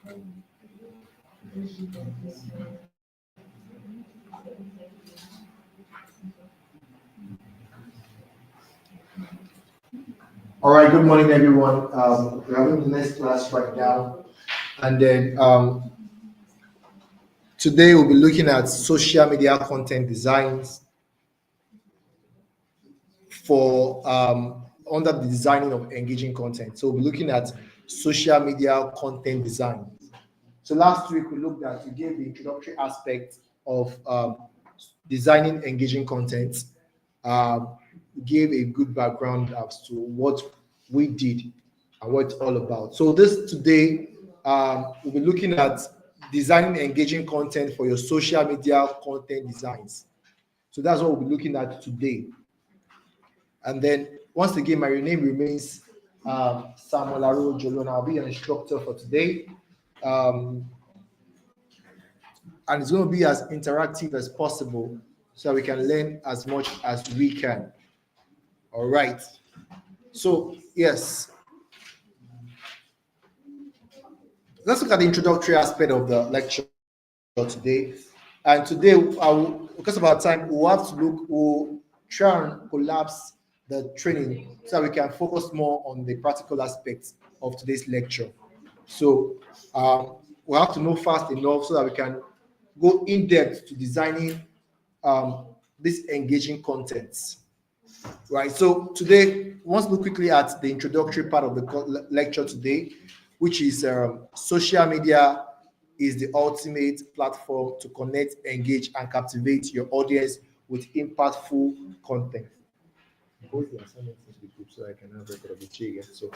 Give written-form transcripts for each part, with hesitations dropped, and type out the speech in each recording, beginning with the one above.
All right, good morning, everyone. We're having the next class right now. And then today we'll be looking at social media content designs for under the designing of engaging content. So we'll be looking at social media content design. So last week we gave the introductory aspect of designing engaging content. We gave a good background as to what we did and what it's all about. So today we'll be looking at designing engaging content for your social media content designs. So that's what we'll be looking at today. And then once again, my name remains Samuel Aro Jolon. I'll be an instructor for today. And it's going to be as interactive as possible so we can learn as much as we can. All right. So, yes. Let's look at the introductory aspect of the lecture today. And today, because of our time, we'll try and collapse the training so that we can focus more on the practical aspects of today's lecture. So we'll have to move fast enough so that we can go in depth to designing these engaging contents. Right. So today, let's look quickly at the introductory part of the lecture today, which is social media is the ultimate platform to connect, engage, and captivate your audience with impactful content. So I can have record of the again. So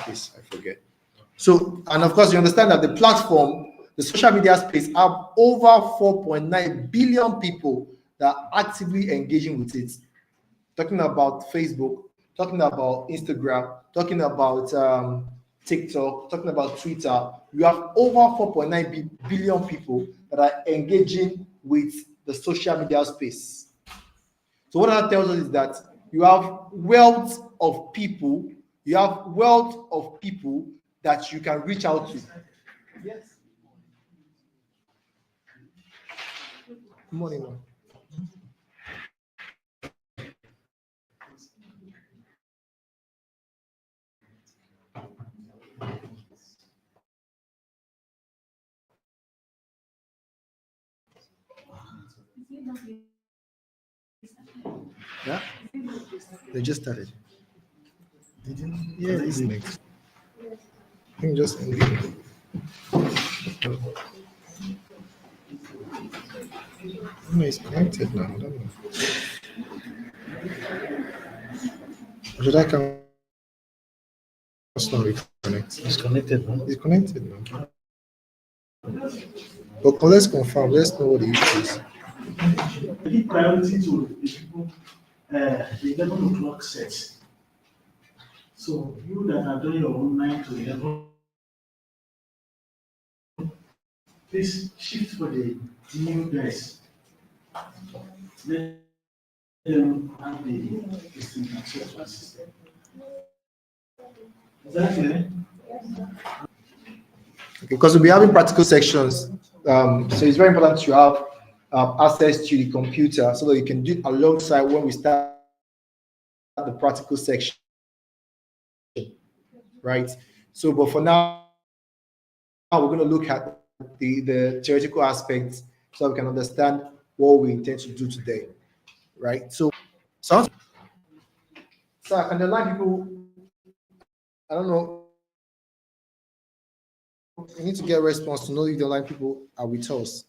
please, I forget. So, and of course, you understand that the platform, the social media space, have over 4.9 billion people that are actively engaging with it. Talking about Facebook, talking about Instagram, talking about TikTok, talking about Twitter, you have over 4.9 billion people that are engaging with the social media space. So what that tells us is that you have wealth of people, that you can reach out to. Yes. Good morning, man. Yeah, they just started. Did you? Yeah, it's next. I think just end it. No, it's connected now. I don't know. Should I come? Not reconnect. It's connected now. It's connected now. But let's confirm. Let's know what the issue is. Give priority to the people. The 11 o'clock set. So you that are doing your own 9 to 11, please shift for the new guys. Let them have the system. Is that clear? Okay, because we'll be having practical sections. So it's very important to have access to the computer so that you can do it alongside when we start the practical section. Right. So, but for now, we're going to look at the theoretical aspects so we can understand what we intend to do today. Right. So can the line people, I don't know, we need to get a response to know if the line people are with us.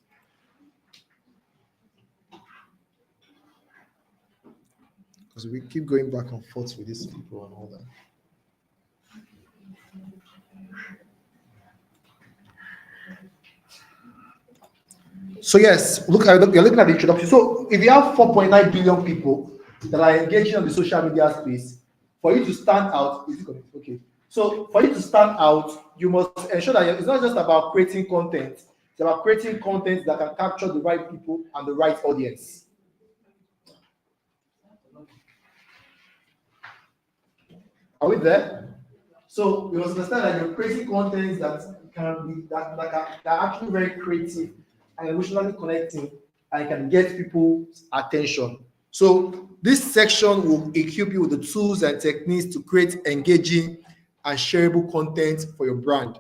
Because we keep going back and forth with these people and all that. So yes, you're looking at the introduction. So if you have 4.9 billion people that are engaging on the social media space, for you to stand out, okay. So for you to stand out, you must ensure that it's not just about creating content. It's about creating content that can capture the right people and the right audience. Are we there? So you must understand that you're creating content that are actually very creative and emotionally connecting and can get people's attention. So this section will equip you with the tools and techniques to create engaging and shareable content for your brand.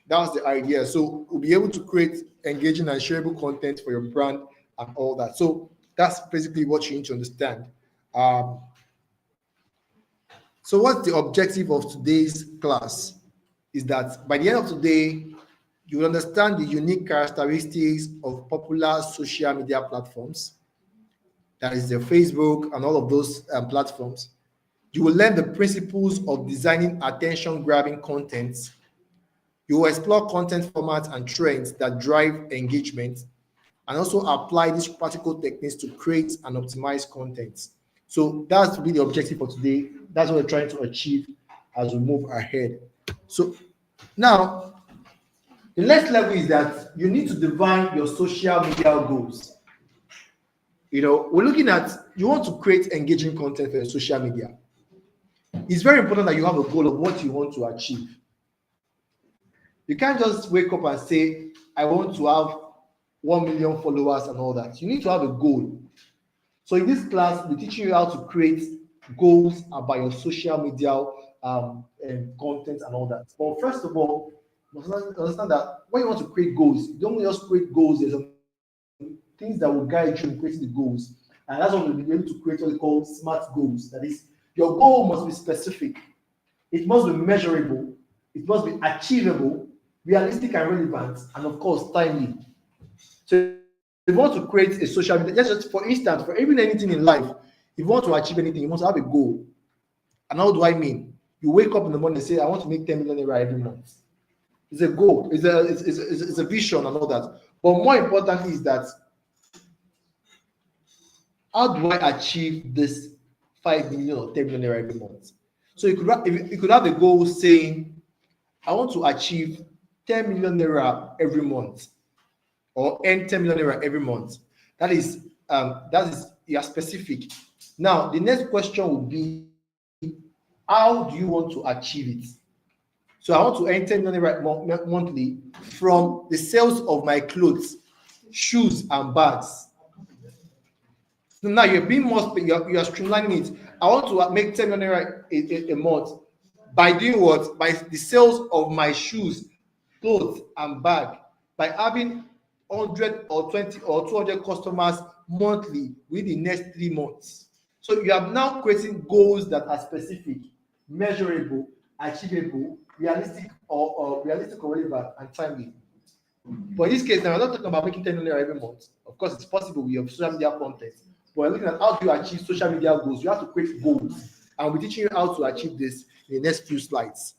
That's the idea. So we'll be able to create engaging and shareable content for your brand and all that. So that's basically what you need to understand. Um, so what's the objective of today's class? Is that by the end of today, you will understand the unique characteristics of popular social media platforms, that is the Facebook and all of those platforms. You will learn the principles of designing attention-grabbing content. You will explore content formats and trends that drive engagement, and also apply these practical techniques to create and optimize content. So that's really the objective for today. That's what we're trying to achieve as we move ahead. So now, the next level is that you need to define your social media goals. We're looking at, you want to create engaging content for your social media. It's very important that you have a goal of what you want to achieve. You can't just wake up and say, I want to have 1 million followers and all that. You need to have a goal. So in this class, we're teaching you how to create goals about your social media and content and all that. But first of all, you must understand that when you want to create goals, you don't just create goals. There's some things that will guide you in creating the goals. And that's what we'll be able to create what we call SMART goals. That is, your goal must be specific. It must be measurable. It must be achievable, realistic and relevant, and of course, timely. So if you want to create a social media, just for instance, for even anything in life, if you want to achieve anything, you must have a goal. And how do I mean? You wake up in the morning and say, I want to make 10 million naira every month. It's a goal, it's a vision and all that. But more importantly is that, how do I achieve this 5 million or 10 million naira every month? So you could have a goal saying, I want to achieve 10 million naira every month, or earn 10 million naira every month. That is you are specific. Now the next question would be, how do you want to achieve it? So I want to earn 10 million naira monthly from the sales of my clothes, shoes, and bags. So now you're being more, you're streamlining it. I want to make 10 million naira a month by doing what? By the sales of my shoes, clothes, and bag. By having 100 or 20 or 200 customers monthly within the next 3 months. So you are now creating goals that are specific, measurable, achievable, realistic or relevant, and timely. But in this case, now we're not talking about making 10 million every month. Of course, it's possible with your social media content. But we're looking at how do you achieve social media goals. You have to create goals. And we're teaching you how to achieve this in the next few slides.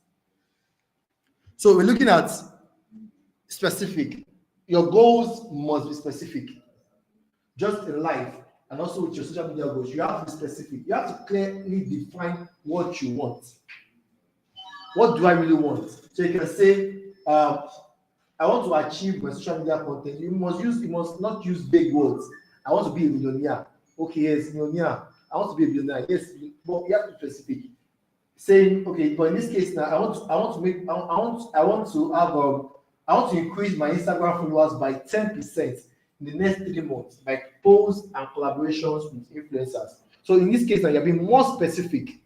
So we're looking at specific. Your goals must be specific. Just in life and also with your social media goals, you have to be specific. You have to clearly define what you want. What do I really want? So you can say, I want to achieve my social media content. You must not use big words. I want to be a millionaire. Okay, yes, millionaire. I want to be a billionaire. Yes, but you have to be specific. Saying, okay, but in this case now, I want to increase my Instagram followers by 10% in the next 3 months by posts and collaborations with influencers. So in this case now, you're being more specific.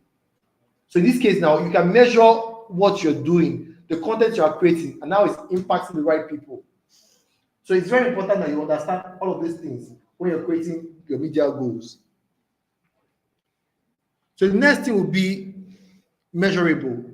So in this case now, you can measure what you're doing, the content you are creating, and now it's impacting the right people. So it's very important that you understand all of these things when you're creating your media goals. So the next thing will be measurable.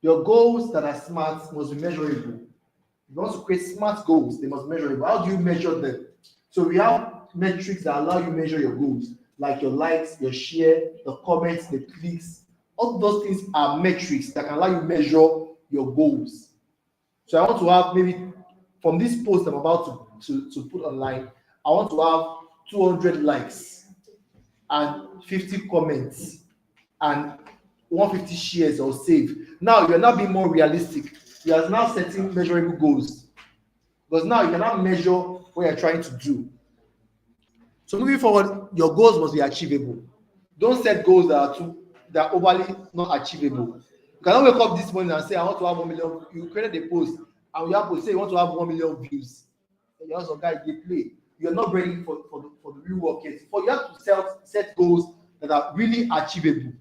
Your goals that are smart must be measurable. If you want to create smart goals, they must be measurable. How do you measure them? So we have metrics that allow you to measure your goals, like your likes, your share, the comments, the clicks. All those things are metrics that can allow you to measure your goals. So I want to have, maybe from this post I'm about to put online, I want to have 200 likes and 50 comments and 150 shares or save. Now you're not being more realistic. You are now setting measurable goals, because now you cannot measure what you're trying to do. So moving forward, your goals must be achievable. Don't set goals that are overly not achievable. You cannot wake up this morning and say, I want to have 1 million. You created a post, and you have to say you want to have 1 million views. You have some guys, they play. You're not ready for the real work yet. For you have to set goals that are really achievable,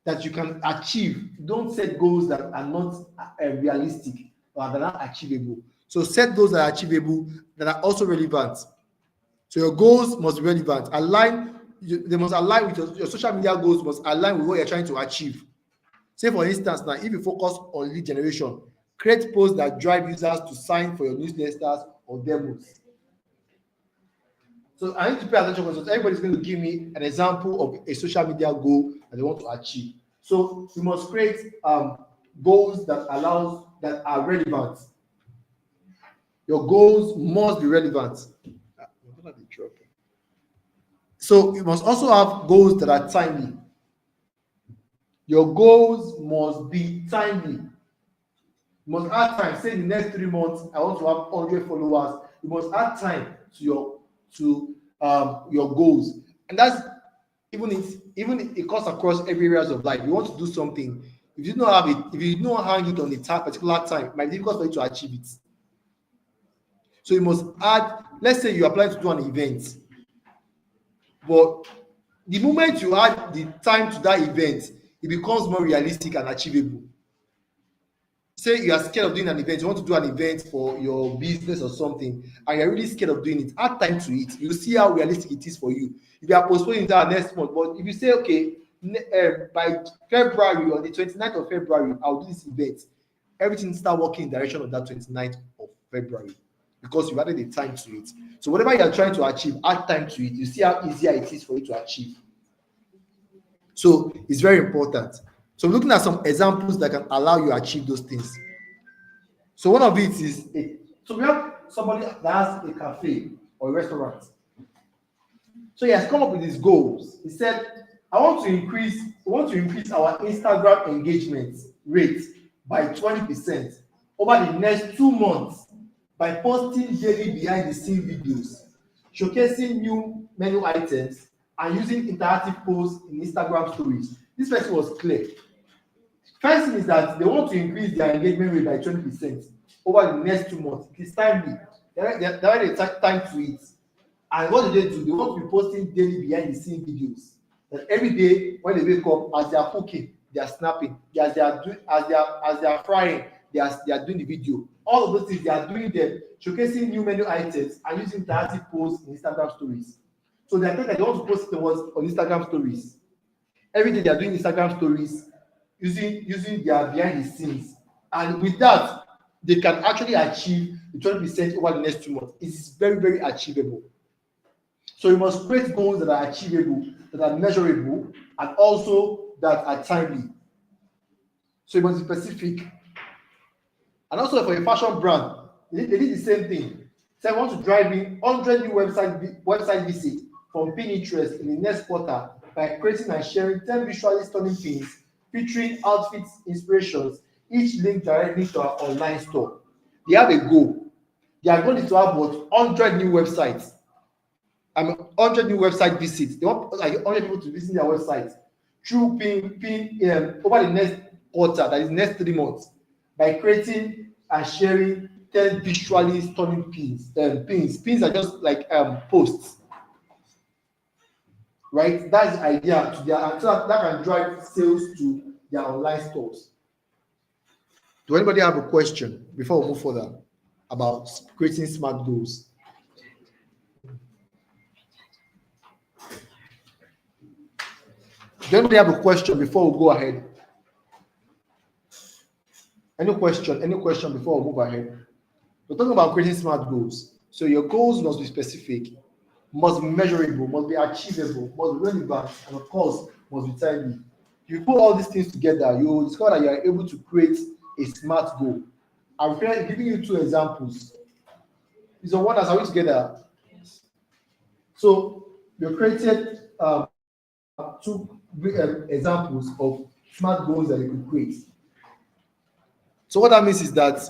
that you can achieve. Don't set goals that are not realistic or that are not achievable. So set those that are achievable, that are also relevant. So your goals must be relevant. They must align with your social media goals, must align with what you're trying to achieve. Say for instance, now if you focus on lead generation, create posts that drive users to sign for your newsletters or demos. So I need to pay attention because everybody's going to give me an example of a social media goal that they want to achieve. So we must create goals that are relevant. Your goals must be relevant. So you must also have goals that are timely. Your goals must be timely. You must add time. Say in the next 3 months, I want to have 100 followers. You must add time to your goals, and that's even it cuts across every areas of life. You want to do something. If you don't have it, if you don't hang it on a particular time, it might be difficult for you to achieve it. So you must add. Let's say you are planning to do an event, but the moment you add the time to that event, it becomes more realistic and achievable. Say you are scared of doing an event, you want to do an event for your business or something, and you're really scared of doing it, add time to it. You'll see how realistic it is for you. If you are postponing that next month, but if you say, okay, by February, or the 29th of February, I'll do this event, everything start working in the direction of that 29th of February because you added the time to it. So whatever you're trying to achieve, add time to it. You see how easier it is for you to achieve. So it's very important. So looking at some examples that can allow you to achieve those things. So one of it is, so we have somebody that has a cafe or a restaurant. So he has come up with his goals. He said, we want to increase our Instagram engagement rate by 20% over the next 2 months by posting daily behind the scene videos, showcasing new menu items, and using interactive posts in Instagram stories. This person was clear. First thing is that they want to increase their engagement rate by 20% over the next 2 months. It is timely. They take time to it. And what do? They want to be posting daily behind the scene videos. That every day when they wake up, as they are cooking, they are snapping. As they are frying, they are doing the video. All of those things they are doing them, showcasing new menu items and using interactive posts in Instagram stories. So they are thinking that they want to post it on Instagram stories. Every day they are doing Instagram stories using their behind the scenes, and with that they can actually achieve the 20% over the next 2 months. It is very, very achievable. So you must create goals that are achievable, that are measurable, and also that are timely. So you must be specific. And also for a fashion brand, they did the same thing. So I want to drive in 100 new website visits from Pinterest in the next quarter by creating and sharing 10 visually stunning pins featuring outfits inspirations, each linked directly to our online store. They have a goal. Their goal is to have about 100 new websites. 100 new website visits. They want like 100 people to visit their website through over the next quarter, that is next 3 months, by creating and sharing 10 visually stunning pins. Pins are just like posts. Right? That's the idea to their, so that can drive sales to their online stores. Do anybody have a question before we move further about creating smart goals? Do anybody have a question before we go ahead? Any question before we move ahead? We're talking about creating smart goals. So your goals must be specific, must be measurable, must be achievable, must be relevant, and of course, must be timely. If you put all these things together, you will discover that you are able to create a smart goal. I'm giving you 2 examples. These are one as are we together. So we created 2 examples of smart goals that you could create. So what that means is that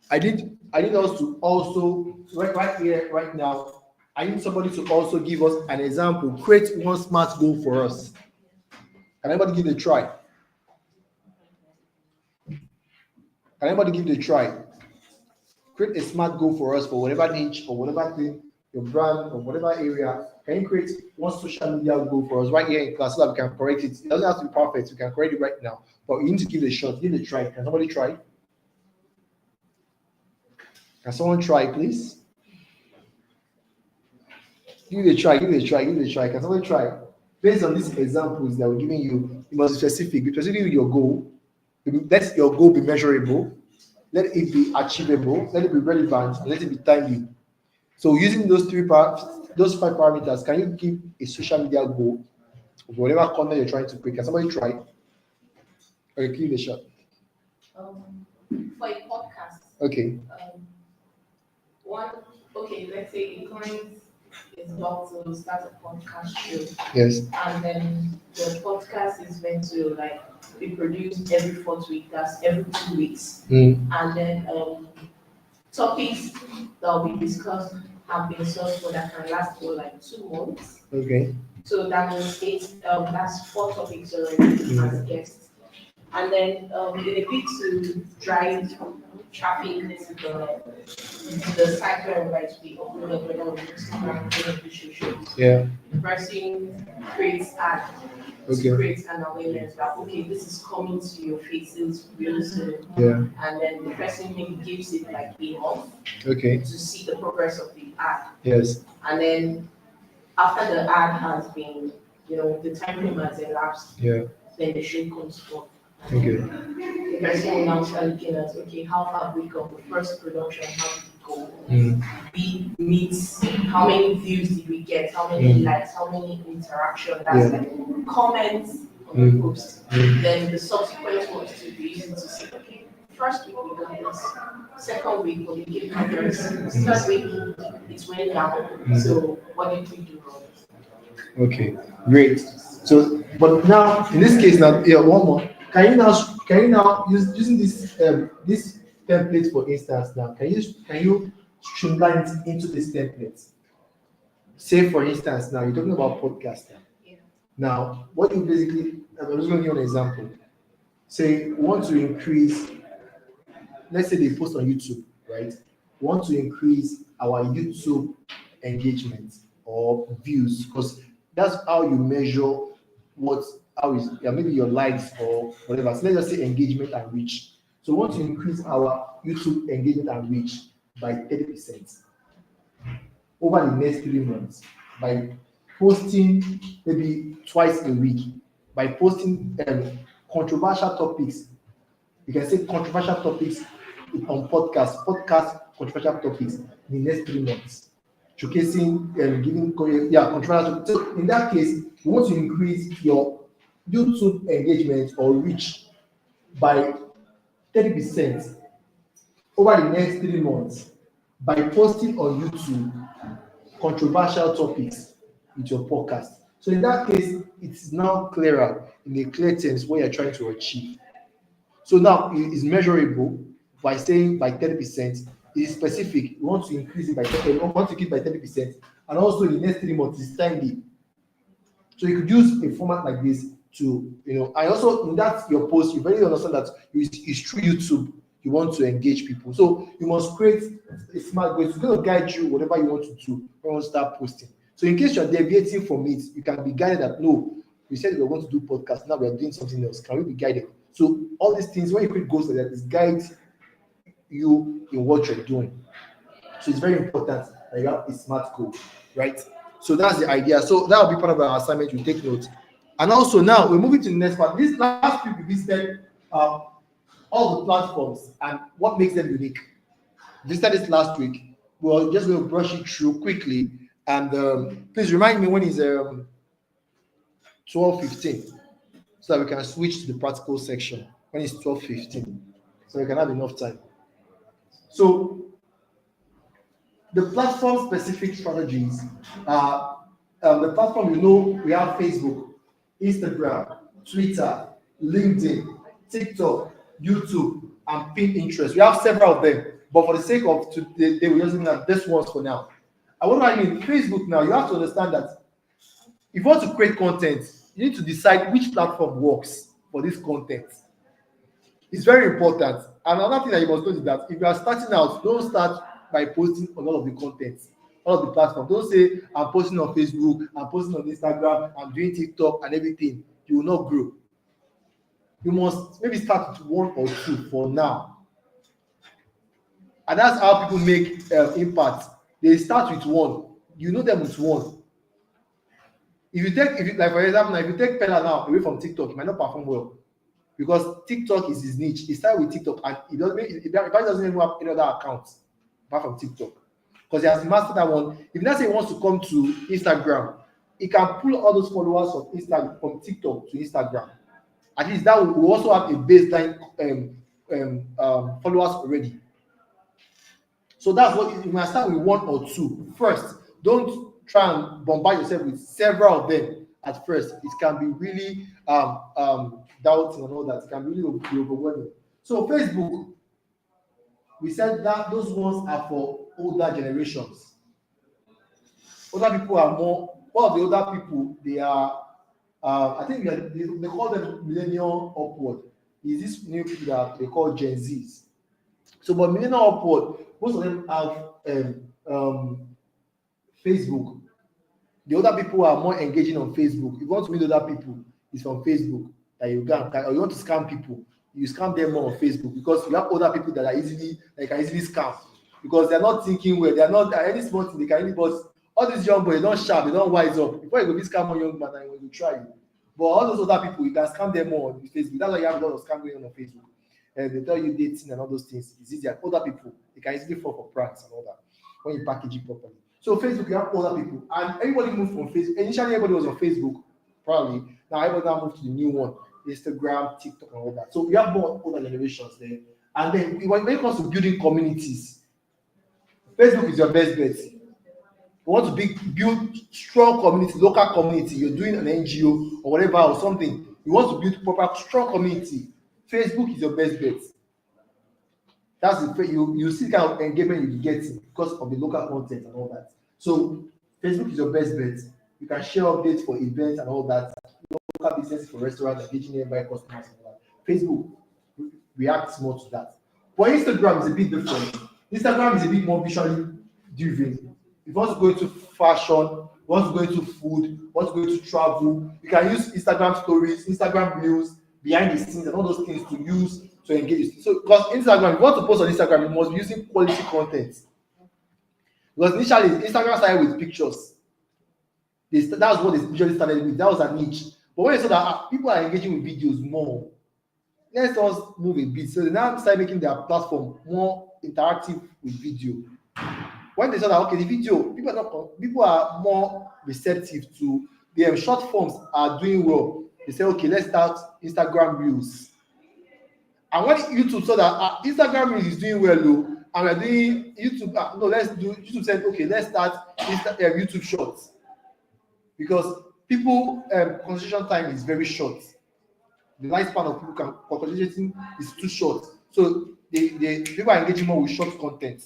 I need us to also right here, right now, I need somebody to also give us an example, create one smart goal for us. Can anybody give it a try? Can anybody give it a try? Create a smart goal for us for whatever niche or whatever thing, your brand or whatever area. Can you create one social media goal for us right here in class so that we can correct it? It doesn't have to be perfect. We can correct it right now. But you need to give it a shot. Give it a try. Can somebody try? Can someone try, please? Give it a try. Give it a try. Give it a try. Can somebody try? Based on these examples that we're giving you, you must be specific. Be specific with your goal. Let your goal be measurable. Let it be achievable. Let it be relevant. And let it be timely. So using those those 5 parameters, can you give a social media goal of whatever content you're trying to create? Can somebody try? Okay, give it a shot. For a podcast. Okay. Let's say a client is about to start a podcast show. Yes. And then the podcast is meant to be produced every 4th week, that's every 2 weeks. And then topics that will be discussed have been sourced for that can last for 2 months. Okay. So that means that's 4 topics already as guests. And then in a bit to drive traffic into the site where we upload whether on Instagram or the social. Yeah. The person creates ads. Okay. Create an awareness that this is coming to your faces real soon. Yeah. And then the person maybe gives it a month Okay. to see the progress of the ad. Yes. And then after the ad has been, the time frame has elapsed, Yeah. then the show comes forth. Okay. The person will now start looking at, how have we got the first production, how did it go? We meet, how many views did we get, how many likes, how many interactions, that's comments on the post. Then the subsequent ones to be using to say, first week we got this, second week we gave numbers, third week it went down. So what did we do wrong? Okay, great. So, but now in this case, now one more. Can you now using this this template for instance now? Can you streamline it into this template? Say for instance now you're talking about podcasting. Yeah. Now, what you basically, I'm just going to give you an example. Say we want to increase. Let's say they post on YouTube, right? We want to increase our YouTube engagement or views because that's how you measure maybe your likes or whatever. So let's just say engagement and reach. So we want to increase our YouTube engagement and reach by 30% over the next 3 months by posting maybe twice a week, by posting controversial topics. You can say controversial topics on podcast controversial topics in the next 3 months. Showcasing giving controversial. So in that case, we want to increase your YouTube engagement or reach by 30% over the next 3 months by posting on YouTube controversial topics with your podcast. So in that case, it's now clearer in the clear terms what you're trying to achieve. So now it is measurable by saying by 30%. It is specific. We want to increase it by 30%. We want to keep by 30%, and also in the next 3 months it's timely. So you could use a format like this to, and also in that your post, you very understand that it's through YouTube you want to engage people. So you must create a smart goal. It's going to guide you whatever you want to do when you start posting. So in case you're deviating from it, you can be guided that no, we said we were going to do podcast, now we're doing something else. Can we be guided? So all these things, when you create goals like that, it guides you in what you're doing. So it's very important that you have a smart goal, right? So that's the idea. So that will be part of our assignment. You take notes. And also now we're moving to the next part. This last week we visited all the platforms and what makes them unique. We visited this last week. We're just going to brush it through quickly. And please remind me when it's 12:15, so that we can switch to the practical section when it's 12:15, so we can have enough time. So the platform-specific strategies are the platform. We have Facebook, Instagram, Twitter, LinkedIn, TikTok, YouTube, and Pinterest. We have several of them, but for the sake of today, we're using this ones for now. And what do I mean? Facebook now, you have to understand that if you want to create content, you need to decide which platform works for this content. It's very important. And another thing that you must know is that if you are starting out, don't start by posting on all of the content, all of the platforms. Don't say, I'm posting on Facebook, I'm posting on Instagram, I'm doing TikTok and everything. You will not grow. You must maybe start with one or two for now. And that's how people make impact. They start with one. You know them with one. If you like for example, now, if you take Pella now away from TikTok, it might not perform well. Because TikTok is his niche. He started with TikTok and he doesn't even have any other account apart from TikTok. Because he has mastered that one. If you now say he wants to come to Instagram, he can pull all those followers from Instagram from TikTok to Instagram. At least that will also have a baseline followers already. So that's what you must start with, one or two first. Don't try and bombard yourself with several of them at first. It can be really doubting and all that. It can really be overwhelming. So Facebook, we said that those ones are for older generations. Older people are more. One of the older people, they are. I think they call them millennial upward. Is this new people that they call Gen Zs? So, but millennial upward, most of them have Facebook. The other people are more engaging on Facebook. If you want to meet other people, it's from Facebook that you can. Or you want to scam people, you scam them more on Facebook because you have other people that can easily scam because they're not thinking well. They're not at any small thing they can easily. But all these young boys, they don't sharp, they don't wise up. Before you go be scam on young man, and when you try it. But all those other people, you can scam them more on Facebook. That's why you have a lot of scam going on Facebook. And they tell you dating and all those things. It's easier. Other people, they can easily fall for pranks and all that when you package it properly. So Facebook, you have other people, and everybody moved from Facebook. Initially, everybody was on Facebook, probably. Now everybody now moved to the new one, Instagram, TikTok, and all that. So we have more older generations there. And then when it comes to building communities, Facebook is your best bet. You want to build strong community, local community. You're doing an NGO or whatever or something. You want to build proper strong community. Facebook is your best bet. That's the you see kind of engagement you get because of the local content and all that. So Facebook is your best bet. You can share updates for events and all that. Local businesses for restaurants, engaging nearby customers and all that. Facebook reacts more to that. But Instagram is a bit different. Instagram is a bit more visually driven. If you want to go into fashion, you want to go into food, you want to go into travel, you can use Instagram stories, Instagram reels, behind the scenes and all those things to use to engage. So because Instagram, if you want to post on Instagram, you must be using quality content. Because initially Instagram started with pictures. That's what they usually started with. That was a niche. But when they saw that people are engaging with videos more, let's just move a bit. So they now start making their platform more interactive with video. When they saw that okay, the video, people are more receptive to the short forms are doing well. They say, okay, let's start Instagram Reels. And when YouTube saw that Instagram Reels is doing well, though, and we're doing YouTube, YouTube said, okay, let's start YouTube Shorts. Because people, concentration time is very short. The lifespan of people concentrating is too short. So people are engaging more with short content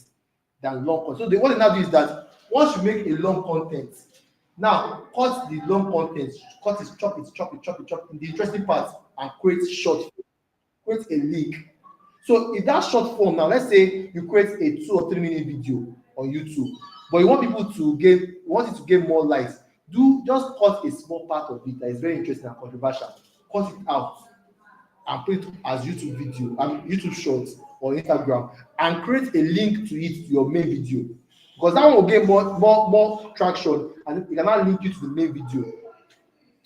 than long content. So what they now do is that once you make a long content, now cut the long content, chop it in the interesting parts and create a link. So if that short form, now let's say you create a 2 or 3 minute video on YouTube, but you want people to get more likes, just cut a small part of it that is very interesting and controversial, cut it out and put it as YouTube video, YouTube shorts or Instagram, and create a link to it to your main video. Because that one will get more traction and it can now link you to the main video.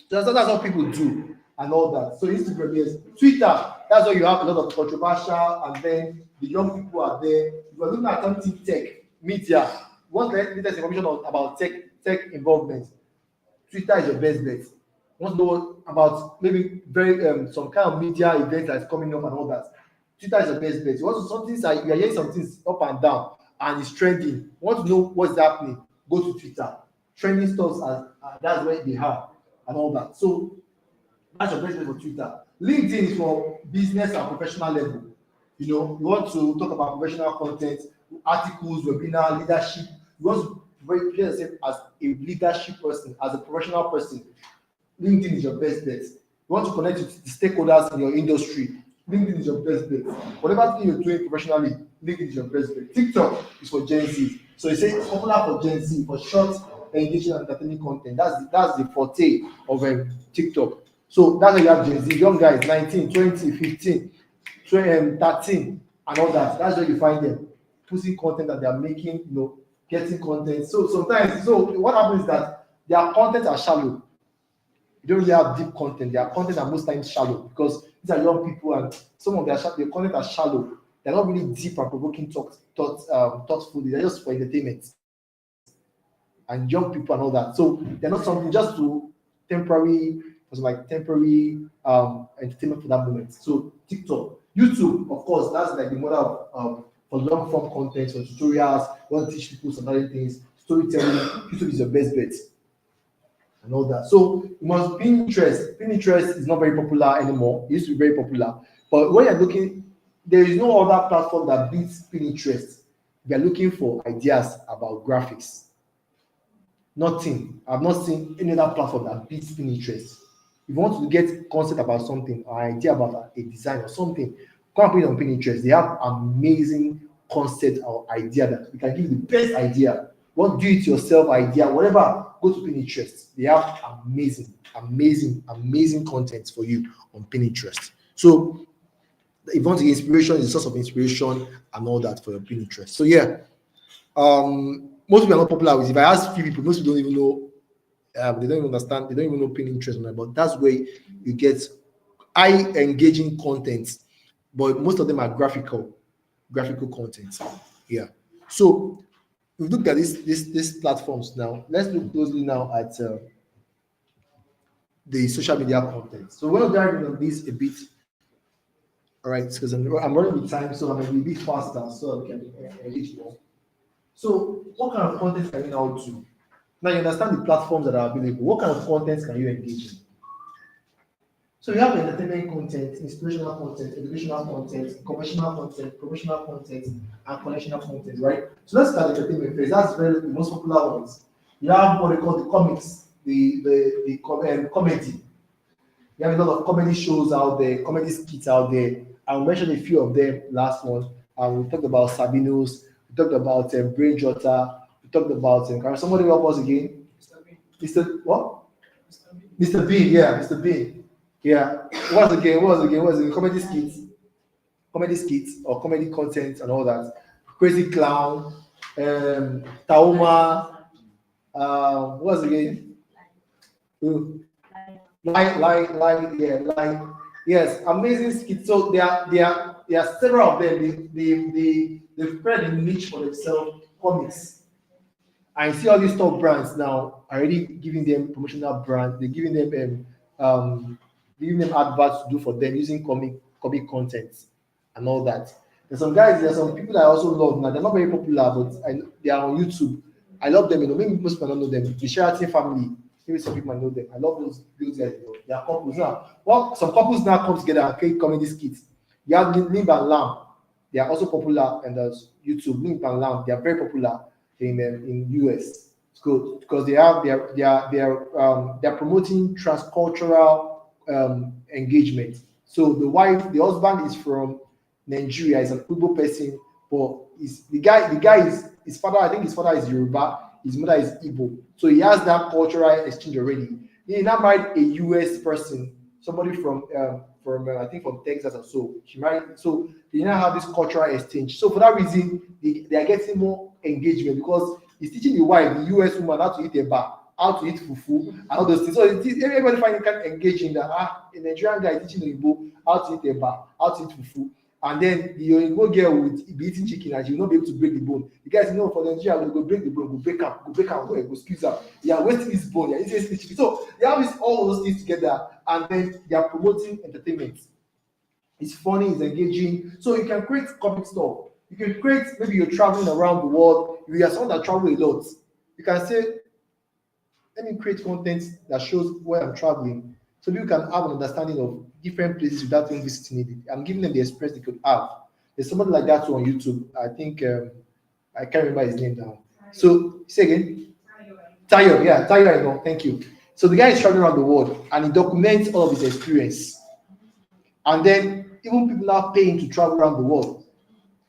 So that's what people do and all that. So Instagram, yes. Twitter, that's where you have a lot of controversial and then the young people are there. If you're looking at something tech, media, you want the latest information about tech involvement, Twitter is your best bet. You want to know about maybe some kind of media event that's coming up and all that, Twitter is your best bet. You want to something like you are hearing some things up and down and it's trending. You want to know what's happening, go to Twitter. Trending stuff, that's where they have and all that. So that's your best bet for Twitter. LinkedIn is for business and professional level. You want to talk about professional content, articles, webinar, leadership. You want to present yourself as a leadership person, as a professional person. LinkedIn is your best bet. You want to connect with the stakeholders in your industry, LinkedIn is your best bet. Whatever thing you're doing professionally, LinkedIn is your best bet. TikTok is for Gen Z. So you say it's popular for Gen Z for short engaging and entertaining content. That's the forte of TikTok. So that's why you have Gen Z, young guys, 19, 20, 15, 13, and all that. That's where you find them posting content that they are making, getting content. So sometimes, what happens is that their content are shallow. You don't really have deep content. Their content are most times shallow because these are young people and some of their content are shallow. They're not really deep and provoking thoughtful. They're just for entertainment and young people and all that. So they're not something just to temporary entertainment for that moment. So TikTok, YouTube, of course, that's like the mother of for long form content, for tutorials, want to teach people some other things, storytelling. YouTube is your best bet and all that. So you must Pinterest. Pinterest is not very popular anymore. It used to be very popular, but when you're looking, there is no other platform that beats Pinterest. If you're looking for ideas about graphics, nothing. I've not seen any other platform that beats Pinterest. If you want to get concept about something or idea about a design or something, come and put it on Pinterest. They have amazing concept or idea that we can give you the best idea. Want do it yourself idea, whatever, go to Pinterest. They have amazing content for you on Pinterest. So if you want to get inspiration, it's a source of inspiration and all that for your Pinterest. So yeah, most people are not popular with it. If I ask few people, most people don't even know. They don't even understand. They don't even know Pinterest, but that's where you get high engaging content. But most of them are graphical content. Yeah. So we've looked at these platforms now. Let's look closely now at the social media content. So we're diving on this a bit. All right, because I'm running with time, so I'm going to be a bit faster so we can engage more. So what kind of content can you now do? Now you understand the platforms that are available. What kind of content can you engage in? So you have entertainment content, inspirational content, educational content, conventional content, promotional content, and collectional content, right? So let's start entertainment first. That's the most popular ones. You have what they call the comics, the comedy. You have a lot of comedy shows out there, comedy skits out there. I'll mention a few of them last one. We talked about Sabinos, we talked about Brain Jotter, we talked about can somebody help us again? Mr. What? Mr. Bean, yeah, Mr. Bean. Yeah. What's again? Comedy skits or comedy content and all that. Crazy Clown, Tauma, what's again? Line. Yes, amazing skits. So there are several of them. They've spread a niche for themselves, comics. I see all these top brands now already giving them promotional brand. They're giving them adverts to do for them using comic content and all that. There's some people I also love now. They're not very popular, but they are on YouTube. I love them. Maybe most people don't know them. The Sheraton family. Maybe some people might know them. I love those guys. They are couples now. Well, some couples now come together and create comedy skits. You have Limb and Lamb. They are also popular on YouTube. Limb and Lamb. They are very popular in US. It's good because they are promoting transcultural engagement. So the husband is from Nigeria. He's an Igbo person, but the guy is his father. I think his father is Yoruba. His mother is Igbo. So he has that cultural exchange already. He now married a US person, somebody from I think from Texas or so. She married, so they now have this cultural exchange. So for that reason, they are getting more engagement because he's teaching the wife, the US woman, how to eat a bar, how to eat fufu, and all those things. So everybody finally can engage in that. A Nigerian guy teaching the Igbo how to eat a bar, how to eat fufu. And then the Igbo girl would be eating chicken and she will not be able to break the bone. The guys, for Nigeria, we'll go break the bone, go break out, go squeeze out. You are wasting this bone, you are eating this chicken. So they have all those things together and then they are promoting entertainment. It's funny, it's engaging. So you can create comic stuff. You can create, maybe you're traveling around the world, you are someone that travel a lot. You can say, let me create content that shows where I'm traveling. So people can have an understanding of different places without even visiting it. I'm giving them the experience they could have. There's somebody like that too on YouTube. I think I can't remember his name now. So say again. Tayo, I know. Thank you. So the guy is traveling around the world and he documents all of his experience. And then even people are paying to travel around the world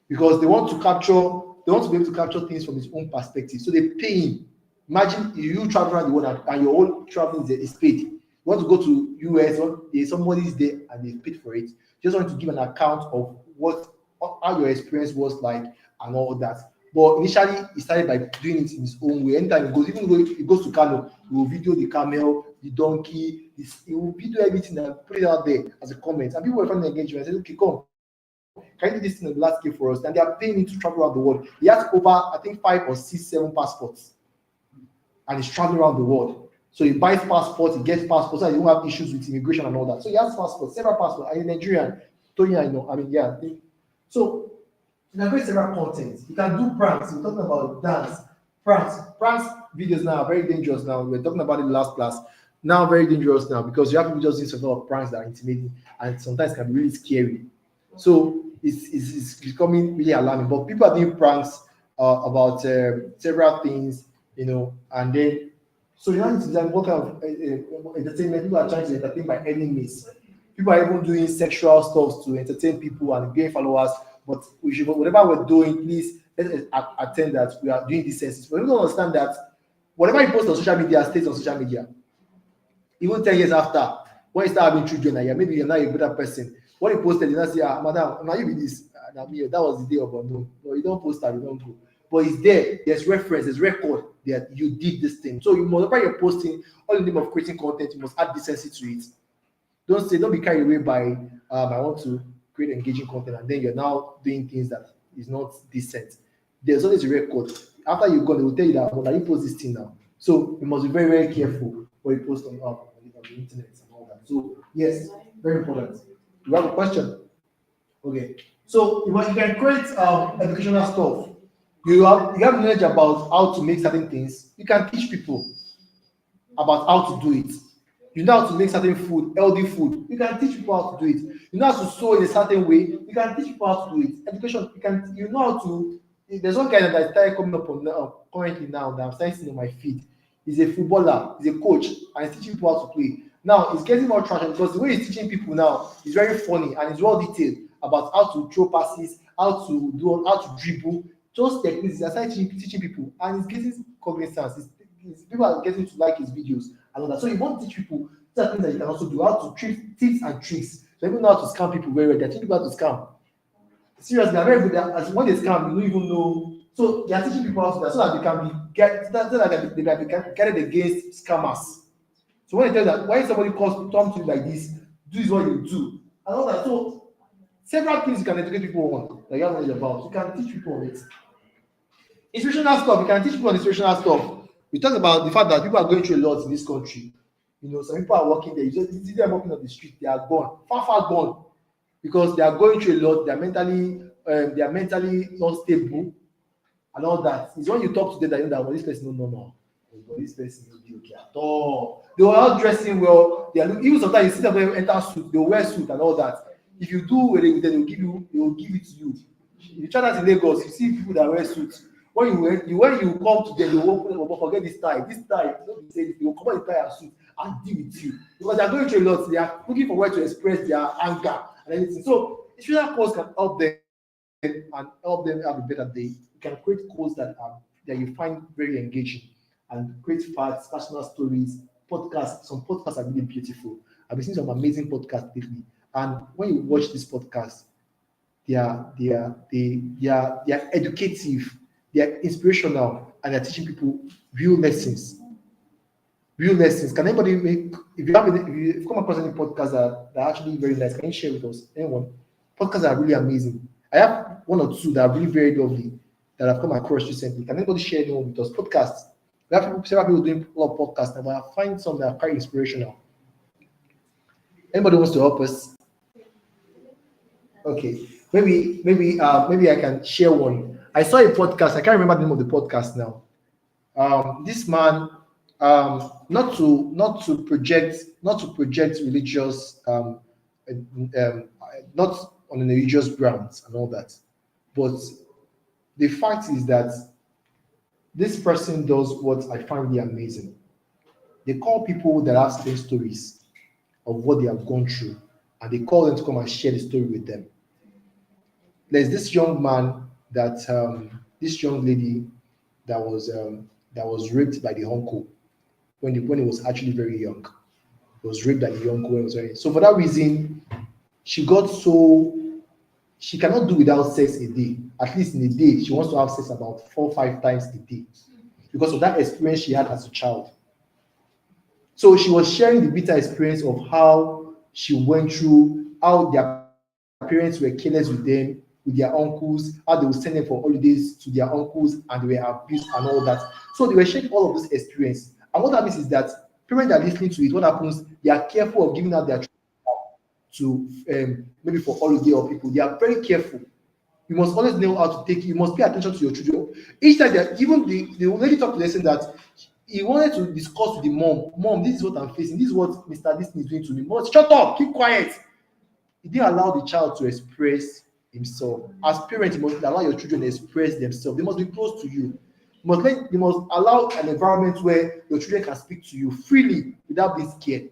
because they want to be able to capture things from his own perspective. So they pay him. Imagine you travel around the world and your whole traveling is paid. You want to go to US, somebody's there and they paid for it. Just want to give an account of how your experience was like and all that. But initially, he started by doing it in his own way. Anytime he goes, even though he goes to Kano, he will video the camel, the donkey, he will video everything and put it out there as a comment. And people were finding engagement. I said, okay, come, can you do this in the last game for us? And they are paying him to travel around the world. He has over, I think, 5 or 6, 7 passports. And he's traveling around the world. So he buys passports, he gets passports, so he won't have issues with immigration and all that. So he has passports, several passports. I'm Nigerian. Tony, I know. I mean, yeah. So you can create several content. You can do pranks. We're talking about dance. Pranks videos now are very dangerous now. We're talking about it in the last class. Now very dangerous now because you have people just doing some of pranks that are intimidating and sometimes can be really scary. So it's becoming really alarming. But people are doing pranks about several things, and then so you have to design what kind of entertainment. People are trying to entertain by any means. People are even doing sexual stuff to entertain people and gain followers. But whatever we're doing, please let's attend that we are doing this sense. But we don't understand that whatever you post on social media stays on social media. Even 10 years after, when you start having children, maybe you're not a better person. What you posted, you not say, madam, now you be this. That was the day of no, you don't post that, you don't go. But it's there. There's reference, there's record that you did this thing. So you whatever you're posting, all in the name of creating content, you must add decency to it. Don't be carried away by I want to create engaging content and then you're now doing things that is not decent. There's always a record. After you've gone, they will tell you that you post this thing now. So you must be very, very careful what you post on the internet and all that. So yes, very important. You have a question? Okay. So you can create educational stuff. You have knowledge about how to make certain things. You can teach people about how to do it. You know how to make certain food, healthy food. You can teach people how to do it. You know how to sew in a certain way. You can teach people how to do it. Education, you know how to. There's one guy that I started coming up on currently now that I'm starting to see on my feed. He's a footballer, he's a coach, and he's teaching people how to play. Now he's getting more traction because the way he's teaching people now is very funny and he's well detailed about how to throw passes, how to dribble, just techniques. He's started teaching people, and he's getting cognizance. People are getting to like his videos and all that. So you want to teach people certain things that you can also do, how to tips and tricks. So even know how to scam people very well. They're teaching people how to scam. Seriously, they're very good. As when they scam, you don't even know. So they are teaching people how to do that so that they can be guarded against scammers. So when they tell that when somebody comes to you like this is what you do and all that. So several things you can educate people on that you have knowledge about. You can teach people on it. Inspirational stuff. You can teach people on inspirational stuff. We talk about the fact that people are going through a lot in this country. Some people are working there. You see them walking on the street, they are gone, far gone, because they are going through a lot. They are mentally not stable, and all that. It's when you talk to them that you know that this person is not normal. This person is not okay at all. They are all dressing well. Even sometimes you see them enter suit. They wear suit and all that. If you do with them, they will give it to you. You try that in Lagos, you see people that wear suits. When you come to them, they will forget this tie. This tie, they will come out the tie and suit and deal with you because they are going through a lot. They are looking for where to express their anger and everything. So inspirational course can help them and help them have a better day. You can create courses that you find very engaging and create facts, personal stories, podcasts. Some podcasts are really beautiful. I've been seeing some amazing podcasts lately, and when you watch this podcast, they are educative. They are inspirational and they're teaching people real lessons. Real lessons. Can anybody if you come across any podcasts that are actually very nice, can you share with us? Anyone? Podcasts are really amazing. I have one or two that are really very lovely that I've come across recently. Can anybody share anyone with us? Podcasts. We have several people doing a lot of podcasts now, but I find some that are quite inspirational. Anybody wants to help us? Okay. Maybe I can share one. I saw a podcast. I can't remember the name of the podcast now. This man, not to project religious, not on the religious grounds and all that, but the fact is that this person does what I find really amazing. They call people that have certain stories of what they have gone through, and they call them to come and share the story with them. There's this young man that this young lady that was raped by the uncle when he was actually very young. He was raped by the uncle when he was very. So for that reason, she got so she cannot do without sex a day. At least in a day, she wants to have sex about 4 or 5 times a day because of that experience she had as a child. So she was sharing the bitter experience of how she went through, how their parents were careless with them, with their uncles, how they would send them for holidays to their uncles and they were abused and all that. So they were sharing all of this experience. And what happens is that parents are listening to it. What happens? They are careful of giving out their to maybe for holiday or people. They are very careful. You must always know how to take it. You must pay attention to your children. Each time that even the lady talked to the lesson that he wanted to discuss with the mom, this is what I'm facing, this is what Mr. Disney is doing to me. Mom, shut up, keep quiet. He didn't allow the child to express himself. As parents, you must allow your children to express themselves. They must be close to you. You must allow an environment where your children can speak to you freely without being scared.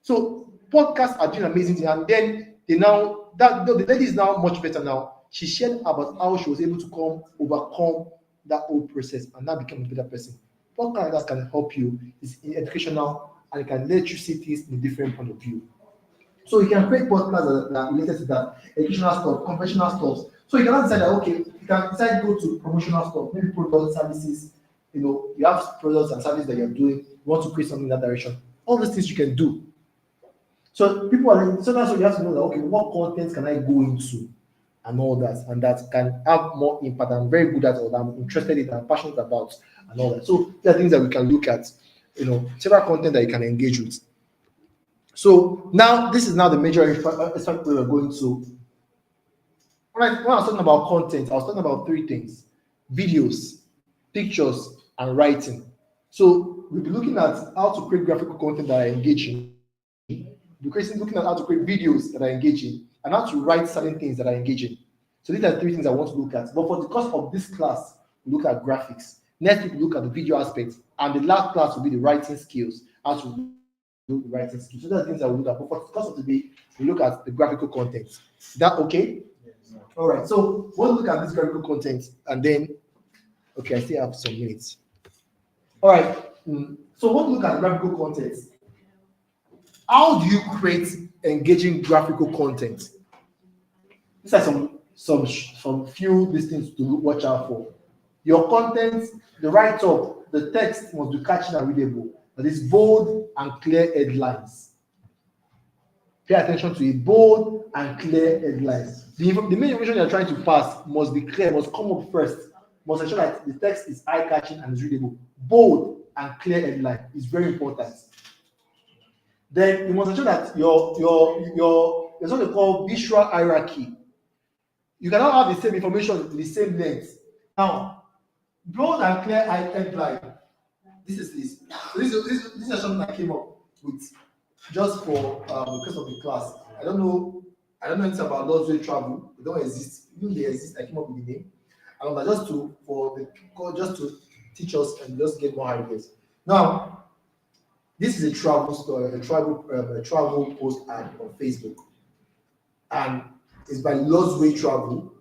So podcasts are doing amazing things, and then the lady is now much better now. She shared about how she was able to overcome that whole process and now become a better person. Podcast like that can help you. It's educational and it can let you see things in a different point of view. So you can create podcasts that are related to that, educational stuff, conventional stuff. So you cannot decide that okay, you can decide to go to promotional stuff, maybe product services. You have products and services that you're doing. You want to create something in that direction. All these things you can do. So people are like, so that's what you have to know that okay, what content can I go into and all that, and that can have more impact. I'm very good at it, or I'm interested in it, I'm passionate about, and all that. So there are things that we can look at, several content that you can engage with. So now this is now the major aspect we are going to. When I was talking about content, I was talking about three things: videos, pictures, and writing. So we'll be looking at how to create graphical content that are engaging. We'll be looking at how to create videos that are engaging and how to write certain things that are engaging. So these are three things I want to look at. But for the course of this class, we look at graphics. Next week, we look at the video aspect, and the last class will be the writing skills. How to do the writing skills. So that's things that we look at. But for the course of the day, we look at the graphical content. Is that okay? Yes. All right. So we'll look at this graphical content, and then I still have some minutes. All right. So we'll look at graphical content. How do you create engaging graphical content? These are some few things to watch out for. Your content, the write-up, the text must be catchy and readable. That is bold and clear headlines. Pay attention to it. Bold and clear headlines. The main information you're trying to pass must be clear, must come up first. Must ensure that the text is eye-catching and is readable. Bold and clear headline is very important. Then you must ensure that there's what they call visual hierarchy. You cannot have the same information in the same length. Now, bold and clear headline. This is something I came up with just for because of the class. I don't know anything about Lord's Way Travel. They don't exist. Even they exist, I came up with the name. And just to teach us and just get more ideas. Now, this is a travel story, a travel post ad on Facebook, and it's by Lord's Way Travel.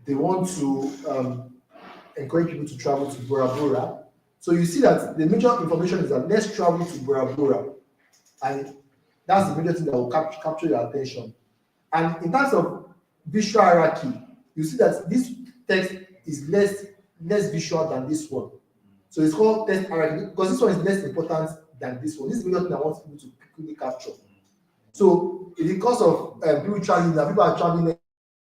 They want to encourage people to travel to Bora Bora. So you see that the major information is that let's travel to Bora Bora, and that's the major thing that will capture your attention. And in terms of visual hierarchy, you see that this text is less visual than this one. So it's called text hierarchy because this one is less important than this one. This is the thing I want people to quickly capture. So in the course of people traveling, people are traveling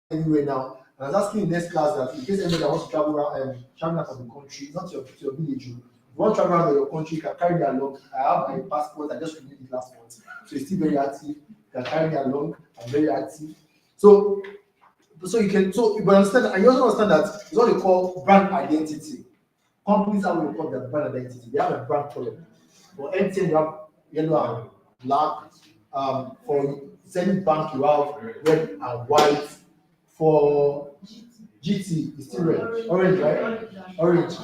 anywhere now. And I was asking in next class that in case anybody wants to travel around, travel out of the country, not your village, you want to travel around your country, you can carry me along. I have my passport, I just renewed it last month. So it's still very active. You can carry me along, I'm very active. So you understand, and you also understand that it's what they call brand identity. Companies have what they call their brand identity. They have a brand color. For MTN, you have yellow and black. For Zenith Bank, you have red and white. For GT, it's still red. Orange, right? Orange.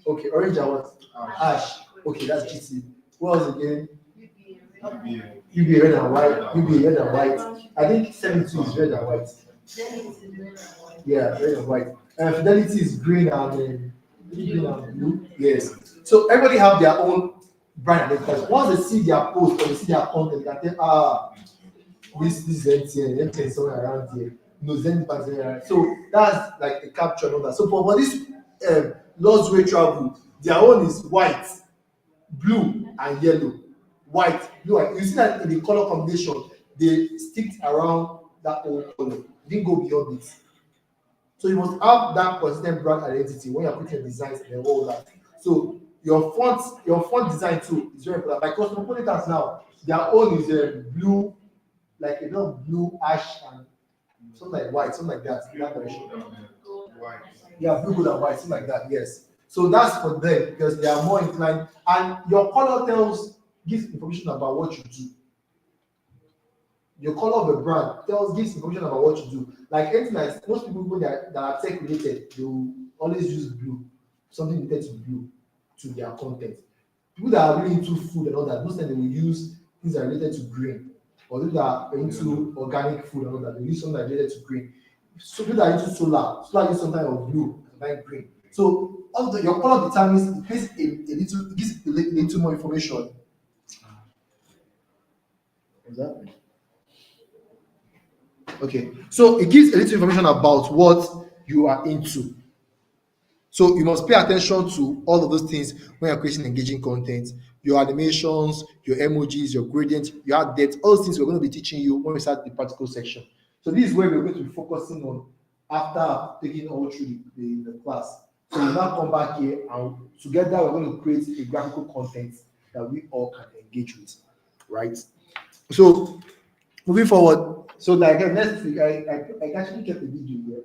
Okay, orange and what? Ash. Okay, that's GT. What else again? UBA red and white. UBA red and white. I think 72 is red and white. Yeah, red and white. And Fidelity is green and blue. Yes. So everybody have their own brand identity. Once they see their post or they see their content, they can tell, this is MTN. MTN is somewhere around here. No, Zen Bank is somewhere around. So that's like a capture and all that. So for this Lost Way Travel, their own is white, blue, and yellow. White, blue, and you see that in the color combination, they stick around that old color. They didn't go beyond it. So you must have that consistent brand identity when you're putting designs and all that. So your font design too is very important. Like Cosmopolitans now, their own is blue, like a little blue, ash, and something like white, something like that. That direction. Yeah, blue, gold, and white, something like that. Yes. So that's for them because they are more inclined, and your color gives information about what you do. Your color of the brand gives information about what you do. Like anything like most people that are tech related, they will always use blue, something related to blue to their content. People that are really into food and all that, most times they will use things that are related to green. Or those that are into organic food and all that, they use something that is related to green. So people that are into solar use some kind of blue, like green. So your color determines, it gives a little more information. Exactly. Okay, so it gives a little information about what you are into. So you must pay attention to all of those things when you're creating engaging content. Your animations, your emojis, your gradient, your art depth, all those things we're going to be teaching you when we start the practical section. So this is where we're going to be focusing on after taking all through the class. So we'll now come back here and together we're going to create a graphical content that we all can engage with, right? So moving forward, so like next week, I actually kept the video here,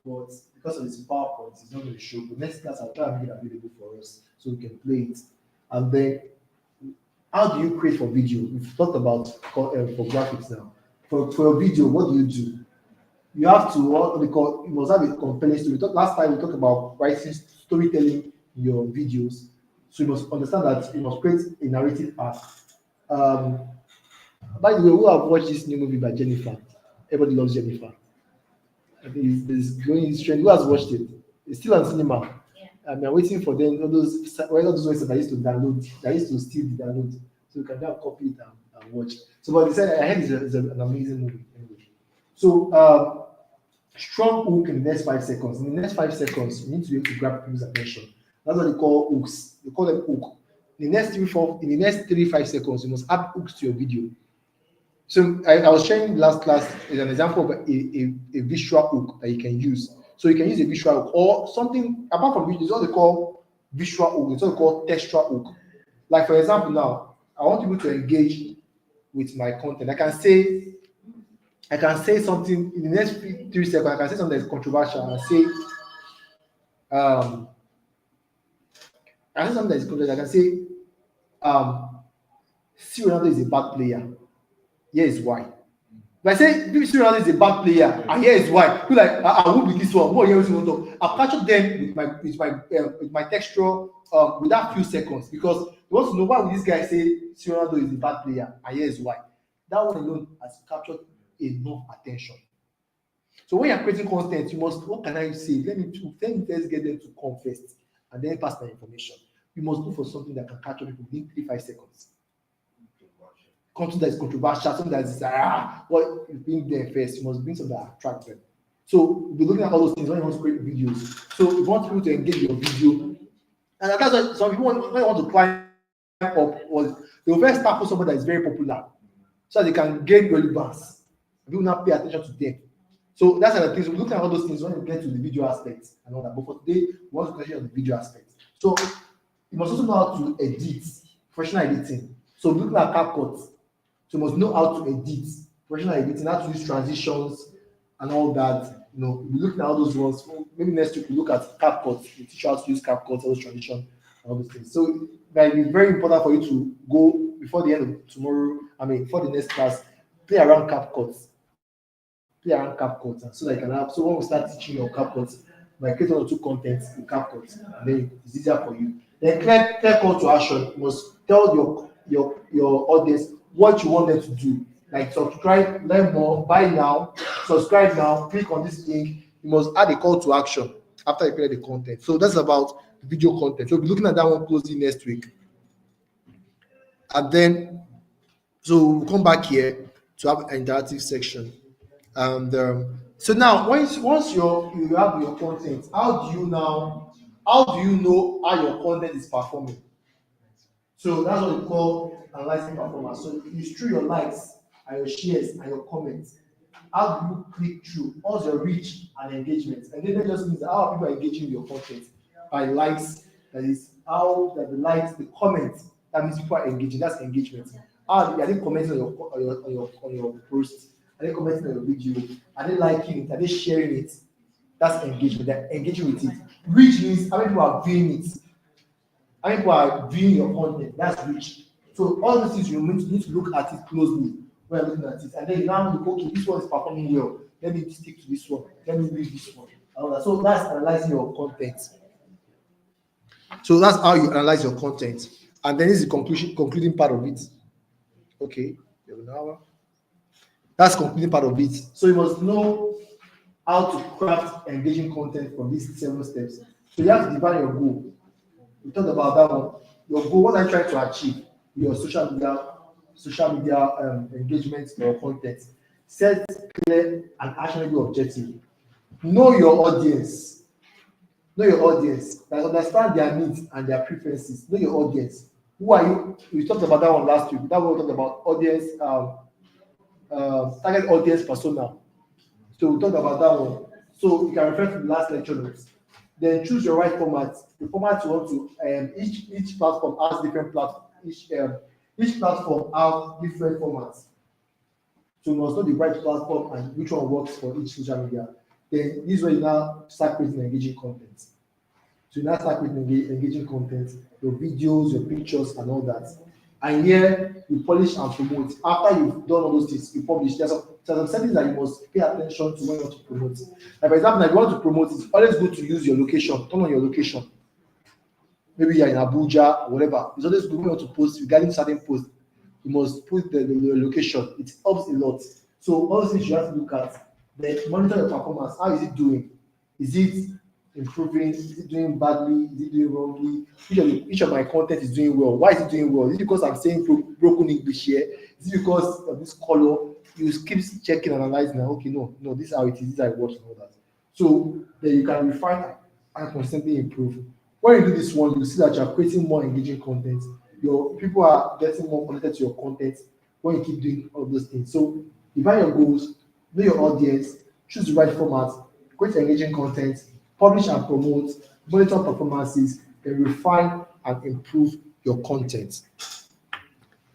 but because of its PowerPoint, it's not going to show. But next class, I'll try and make it available for us so we can play it. And then, how do you create for video? We've talked about for graphics now. For a video, what do? You have to you must have a compelling story. Last time we talked about writing storytelling in your videos, so you must understand that you must create a narrative arc. By the way, who have watched this new movie by Jennifer? Everybody loves Jennifer. I think it's going trend. Who has watched it? It's still on cinema. Yeah. I'm waiting for them. All those websites that I used to download, that used to steal the download, so you can now copy it and watch. So, but I heard it's an amazing movie. Anyway. So, strong hook in the next 5 seconds. In the next 5 seconds, you need to be able to grab people's attention. That's what they call hooks. They call them hook. In the next 3-5 seconds, you must add hooks to your video. So I was sharing last class is an example of a visual hook that you can use. So you can use a visual hook or something apart from video. It's what they call visual hook. It's what they call textual hook. Like for example, now I want people to engage with my content. I can say something in the next 3 seconds. I can say something that's controversial. I say something that is controversial. I can say Ronaldo is a bad player. Here is why. If I say Ronaldo is a bad player, and here is why. Feel like I will be this one. What here is one. I'll capture them with my texture without few seconds because you want to know why would this guy say Ronaldo is a bad player, and here is why. That one alone has captured enough attention. So when you're creating content, you must, what can I say? Let me first get them to come first and then pass my information. You must look for something that can capture people within 3-5 seconds. Content that is controversial, something that is what is being there first. You must bring something that attracts them. So we'll be looking at all those things when you want to create videos. So you want people to engage your video, and that's why some people when they want to climb up, they will first tackle somebody that is very popular, so they can gain relevance. People now pay attention to them. So that's the things we're looking at all those things when we get to the video aspects and all that. But for today, we want to concentrate on the video aspect. So you must also know how to edit, professional editing. So looking at CapCut. So you must know how to edit, professional editing, how to use transitions and all that. You know, we're looking at all those ones. Maybe next week we look at CapCut. We teach you how to use CapCut, all those transitions, and all those things. So it might be very important for you to go before the end of tomorrow. Before the next class, play around CapCut. So that you can have. So when we start teaching you on CapCut, might create 1 or 2 contents in CapCut, and then it's easier for you. Then clear call to action. You must tell your audience what you want them to do. Like subscribe, learn more, buy now, subscribe now, click on this link. You must add a call to action after you create the content. So that's about video content. So we'll be looking at that one closely next week. And then, so we'll come back here to have an interactive section. And so now, once you have your content, how do you know how your content is performing? So that's what we call analyzing performance. So it's through your likes and your shares and your comments. How do you click through? What's your reach and engagement? Engagement just means how people are engaging with your content by likes. That is how that the likes, the comments. That means people are engaging. That's engagement. How are they commenting on your post? Are they commenting on your video? Are they liking it? Are they sharing it? That's engagement. They're engaging with it. Reach means how many people are viewing it. How many people are viewing your content? That's reach. So all these things you need to look at it closely when you're looking at it, and then you now look, okay, this one is performing well. Let me stick to this one. Let me leave this one. So that's analyzing your content. So that's how you analyze your content, and then this is the concluding part of it. Okay, you have an hour. That's the concluding part of it. So you must know how to craft engaging content from these 7 steps. So you have to define your goal. We talked about that one. Your goal, what are you trying to achieve? Your social media engagement or content. Set clear and actionable objective. Know your audience. Like understand their needs and their preferences. Know your audience. Who are you? We talked about that one last week. That one we talked about audience, target audience persona. So we talked about that one. So you can refer to the last lecture notes. Then choose your right format. The format you want to. Each platform has different each platform has different formats. So you must know the right platform and which one works for each social media. Then this is where you now start creating engaging content. So you now start creating engaging content, your videos, your pictures, and all that. And here you polish and promote. After you've done all those things, you publish. There's some settings that you must pay attention to when you want to promote. Like for example, if you want to promote, it's always good to use your location. Turn on your location. Maybe you're in Abuja or whatever. It's always good when you want to post regarding certain posts. You must put the location. It helps a lot. So all those things you have to look at. Then monitor your performance. How is it doing? Is it improving? Is it doing badly? Is it doing wrongly? Which of my content is doing well? Why is it doing well? Is it because I'm saying broken English here? Is it because of this color? You keep checking and analyzing. Okay, no, this is how it is. This is how it works and all that. So then you can refine and constantly improve. When you do this one, you see that you are creating more engaging content. Your people are getting more connected to your content when you keep doing all those things. So define your goals, know your audience, choose the right format, create engaging content, publish and promote, monitor performances, and refine and improve your content.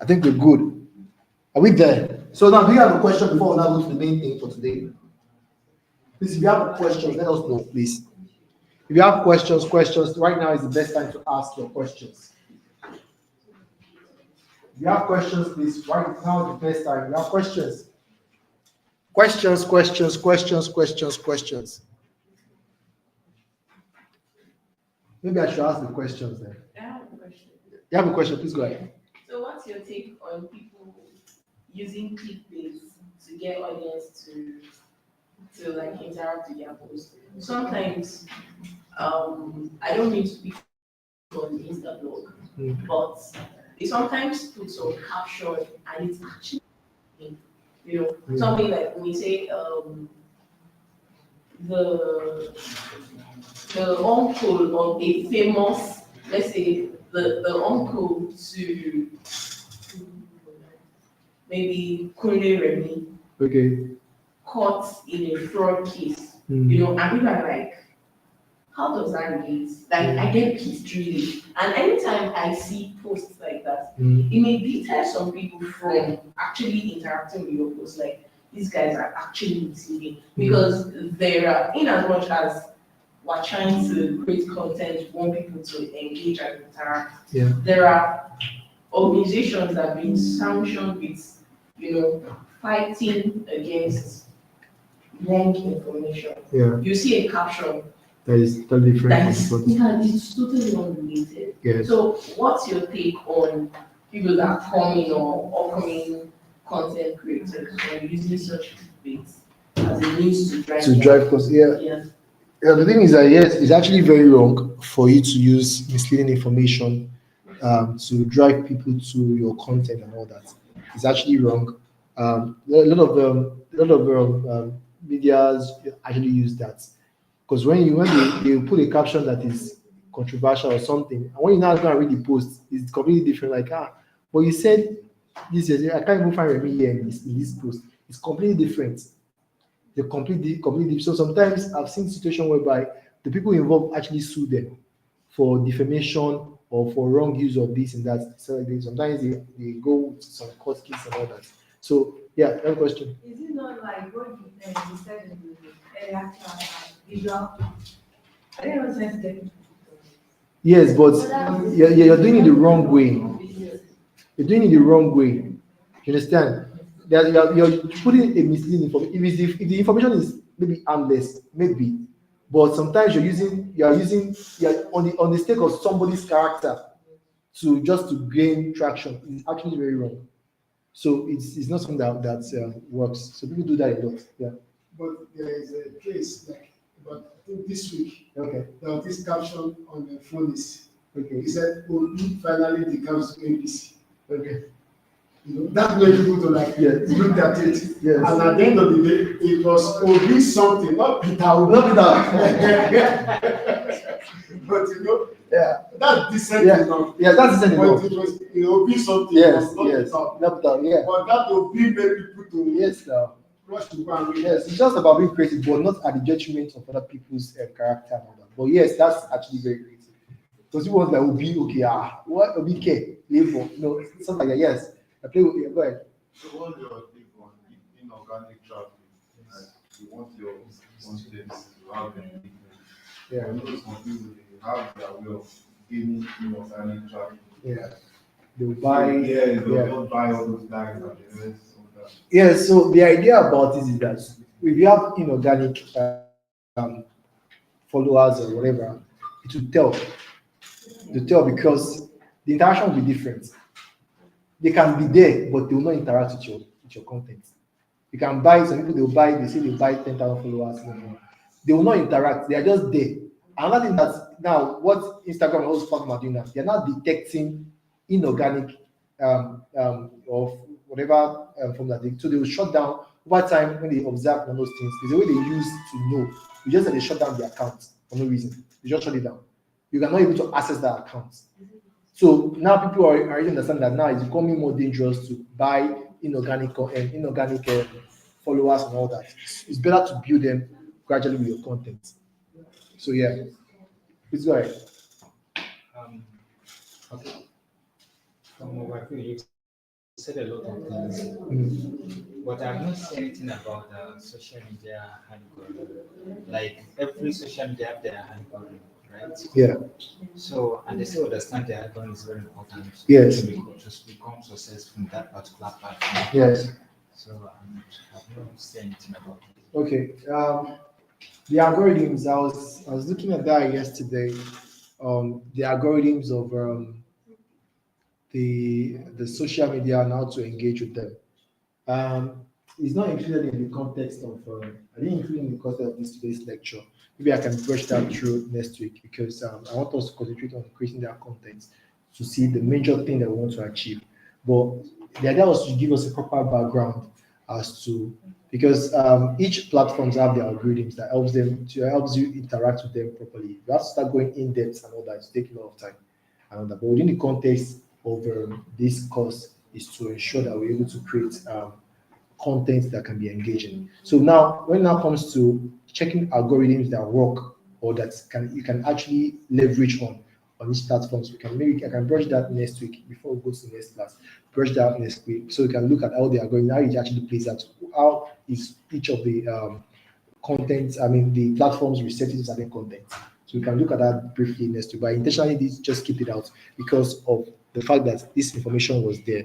I think we're good. Are we there? So now, do you have a question before we now go to the main thing for today? Please, if you have questions, let us know, please. If you have questions, right now is the best time to ask your questions. If you have questions, please, right now is the best time. If you have questions. Questions. Maybe I should ask the questions then. I have a question. You have a question, please go ahead. So what's your take on people using clickbait to get audience to like interact with their post? Sometimes I don't mean to be on Instablog, but they sometimes put some caption and it's actually something like when we say the uncle of a famous, let's say the uncle to maybe Kunle Remy, Okay. caught in a fraud case, and people are like, how does that relate? Like, I get pissed really. And anytime I see posts like that, it may deter some people from actually interacting with your posts. Like, these guys are actually misleading. Because there are, in as much as we're trying to create content, we want people to engage and interact, there are organizations that have been sanctioned with, fighting against wrong information. You see a caption, That is totally different That from is, front. yeah, it's totally unrelated. Yes. So what's your take on people that are coming or upcoming content creators and using such debates as a means to drive To their- drive, because Yeah. yeah, the thing is that yes, it's actually very wrong for you to use misleading information to drive people to your content and all that. It's actually wrong. A lot of media's actually use that because when they put a caption that is controversial or something, and when you now go and read the post, it's completely different. Like but you said this is I can't even find Remy here in this post. It's completely different. They completely. So sometimes I've seen situation whereby the people involved actually sue them for defamation or for wrong use of this and that. So sometimes they go with some court case and all that. So yeah, that question. Is it not like what you said in the earlier class, visual? I didn't know sense getting. Yes, but you're doing it the wrong way. You're doing it the wrong way. You understand? That you're putting a misleading information. If the information is maybe harmless, maybe, but sometimes you're on the stake of somebody's character to just to gain traction. It's actually very wrong. So it's not something that works. So people do that a lot. Yeah. But there is a case like about I think this week Okay. there was this caption on the phone is Okay. he said Obi finally becomes APC. Okay. You know, that made people to like Yes. look at it. Yes. And at the end of the day, it was Obi something, not Peter Obi. Not that. But you know, Yeah. that decent Yeah. enough. Yeah. That's the But same. it was Obi something, Yes. not Yes. Peter Obi. Not that. Yeah. But that Obi made people to Yes. Now. rush to go and read. Yes, it's just about being creative, but not at the detriment of other people's character and all that. But yes, that's actually very creative. Because people want like Obi, okay, what Obi K, label, something like that. Yes, I play with you. Go ahead. So what's your take on inorganic traffic? Like you want your content to have engagement. Yeah, I know some people they have their way of gaining inorganic traffic. yeah. They'll buy. Yeah, they'll Yeah. just buy all those tags and the rest of that. Yeah. So the idea about this is that if you have inorganic followers or whatever, it will tell. To tell because the interaction will be different. They can be there, but they will not interact with your content. You can buy some people. They say they buy 10,000 followers. They will not interact. They are just there. Another thing that now what Instagram and all those platforms are doing now, they are now detecting inorganic of whatever from that. So they will shut down over time when they observe on those things. There's a way they use to know. You just that they shut down the account for no reason. They just shut it down. You cannot able to access that account. So now people are already understand that now it's becoming more dangerous to buy inorganic followers and all that. It's better to build them gradually with your content. So yeah, please go ahead. Okay. From what I feel, you said a lot of things, but I've not seen anything about the social media algorithm. Like every social media have their algorithm, right? Yeah. So, and they still understand the algorithm is very important Yes. to become successful in that particular platform. Yes. So, I've not seen anything about it. Okay. The algorithms. I was looking at that yesterday. The algorithms of the social media and how to engage with them. It's not included in the context of. I didn't include in the context of today's lecture. Maybe I can brush that through next week because I want us to concentrate on creating their content to see the major thing that we want to achieve. But the idea was to give us a proper background as to because each platforms have their algorithms that helps you interact with them properly. You have to start going in depth and all that. It takes a lot of time and all that. But within the context of this course is to ensure that we're able to create content that can be engaging. So now, when it now comes to checking algorithms that work or that you can actually leverage on these platforms, I can brush that next week before we go to the next class. Brush that next week so we can look at how they are going, how it actually plays out, how is each of the the platforms receptive to certain content. So we can look at that briefly next week. But intentionally, just keep it out because of the fact that this information was there.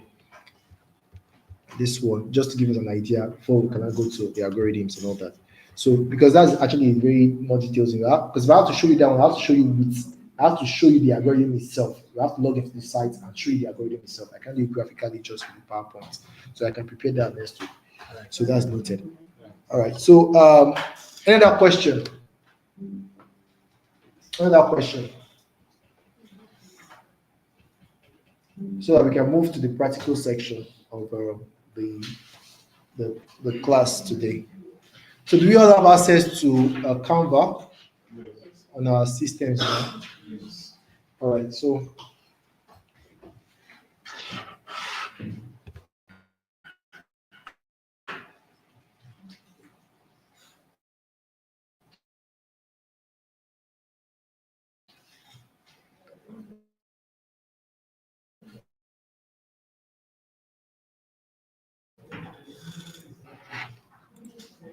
This one, just to give us an idea before we can go to the algorithms and all that. So because that's actually very more details in that. Because if I have to show you that one, I have to show you with I have to show you the algorithm itself. You have to log into the site and show you the algorithm itself. I can't do it graphically just with the PowerPoint. So I can prepare that next week. So that's noted. All right. So another question. Another question. So that we can move to the practical section of the class today. So do we all have access to Canva on our systems now? Yes. All right. So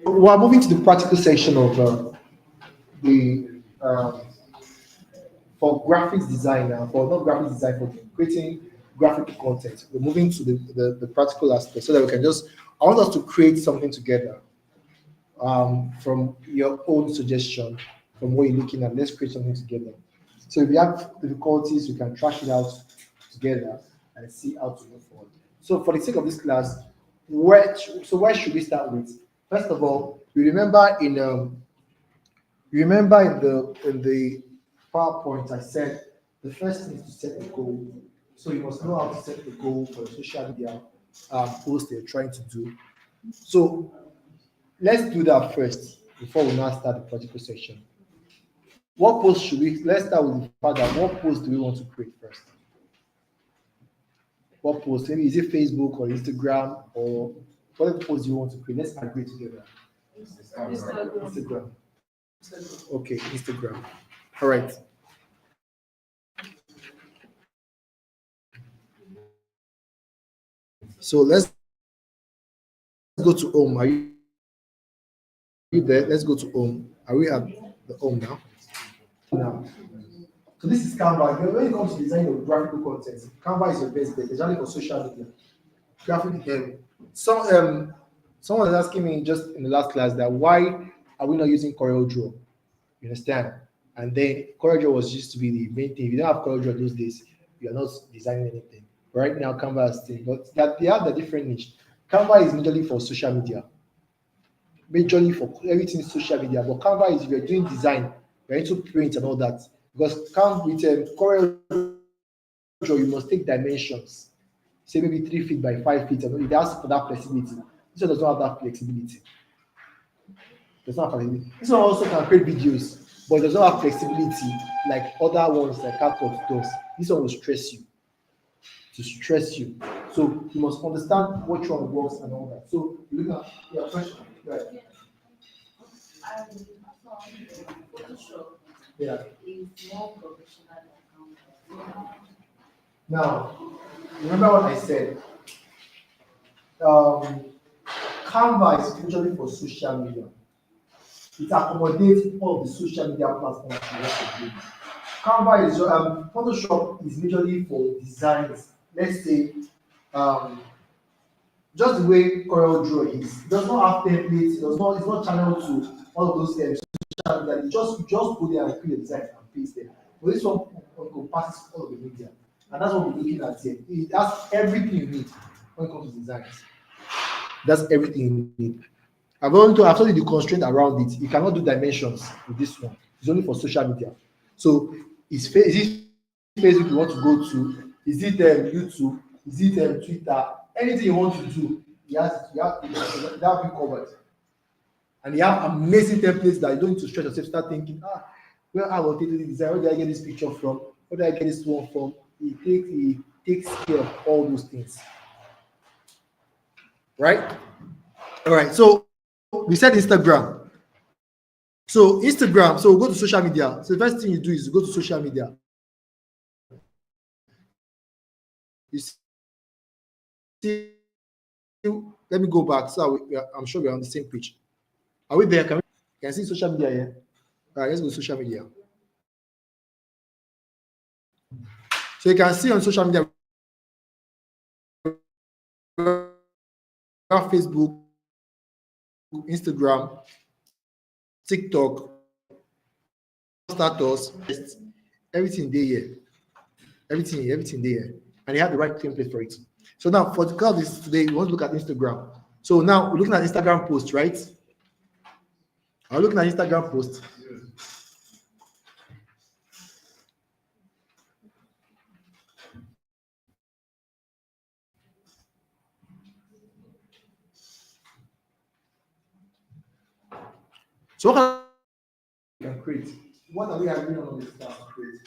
we are moving to the practical section of the for graphics design now, for not graphics design, for creating graphic content. We're moving to the practical aspect so that we can I want us to create something together from your own suggestion, from what you're looking at. Let's create something together. So if you have difficulties, we can trash it out together and see how to move forward. So for the sake of this class, where should we start with? First of all, you remember in the PowerPoint I said the first thing is to set the goal. So you must know how to set the goal for the social media post you're trying to do. So let's do that first before we now start the practical section. What post should we? Let's start with the fact that what post do we want to create first? What post? Maybe is it Facebook or Instagram or whatever post you want to create? Let's agree together. Instagram. Okay, Instagram. All right. So let's go to home. Are you there? Let's go to home. Are we at the home now? Now. So this is Canva. When it comes to designing of graphical content, Canva is your best bet, especially for social media. Graphic. Someone was asking me just in the last class that why are we not using CorelDRAW? You understand? And then CorelDRAW was used to be the main thing. If you don't have CorelDRAW those days, you are not designing anything. Right now, Canva is still, but that they have the different niche. Canva is majorly for social media, majorly for everything social media. But Canva is if you're doing design, you're into print and all that. Because Canva with CorelDRAW, you must take dimensions, say maybe 3 feet by 5 feet, and it asks for that flexibility. This one does not have that flexibility. Does not have flexibility. This one also can create videos, but it does not have flexibility like other ones like CapCut does. This one will stress you. To stress you. So you must understand which one works and all that. So you look at your question. Right. Photoshop Yeah. is more professional than Canva. Now, remember what I said. Canva is usually for social media. It accommodates all the social media platforms you want to do. Canva is Photoshop is usually for designs. Let's say just the way CorelDRAW is. It does not have templates. It's not channeled to all of those social media. You just go there and create a design and paste them. But this one encompasses all of the media, and that's what we're looking at here. It has everything you need when it comes to designs. That's everything you need. I've told you the constraint around it. You cannot do dimensions with this one. It's only for social media. So is it Facebook you want to go to? Is it YouTube? Is it Twitter? Anything you want to do, you have you covered. And you have amazing templates that you don't need to stress yourself, start thinking, where I will take this design, where did I get this picture from? Where did I get this one from? It takes care of all those things. Right? All right, so we said Instagram. So Instagram, so we'll go to social media. So the first thing you do is you go to social media. You see, let me go back. So I'm sure we're on the same page. Are we there? Can you see social media here? All right, let's go to social media. So you can see on social media, Facebook, Instagram, TikTok, status, everything there here. Everything there. And they have the right template for it. So now for the cloud is today, we want to look at Instagram. So now we're looking at Instagram post, right? I'm looking at Instagram post. So what can we create? What are we agreeing on this class to create?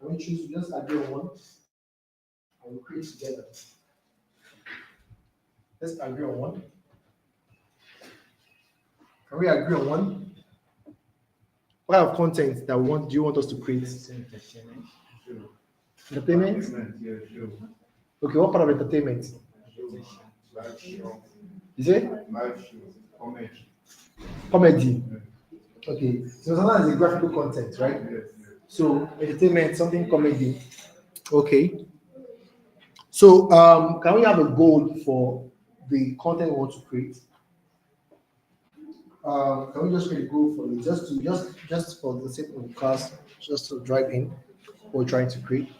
Can we choose to just agree on one and we create together? Let's agree on one. Can we agree on one? What kind of content that do you want us to create? Entertainment. Entertainment? Yeah, sure. Okay, what part of entertainment? Live show, Is it live show, comment. comedy? Okay, so sometimes it's graphical content, right? Yes, yes. So entertainment, something comedy. Okay. So can we have a goal for the content we want to create? Can we just create a goal for it? Just for the sake of the class, just to drive in what we're trying to create.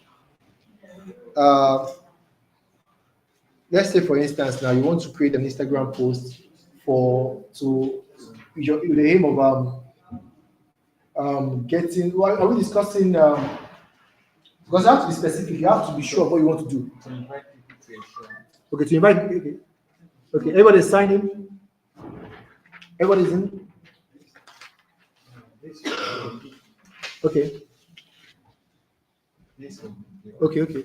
Let's say for instance now you want to create an Instagram post with the aim of getting. Well, are we discussing because you have to be specific, you have to be sure of what you want to do. To invite people to a show. Okay, to invite, okay, everybody sign in. Everybody's in. This will be- Okay, this will be- okay.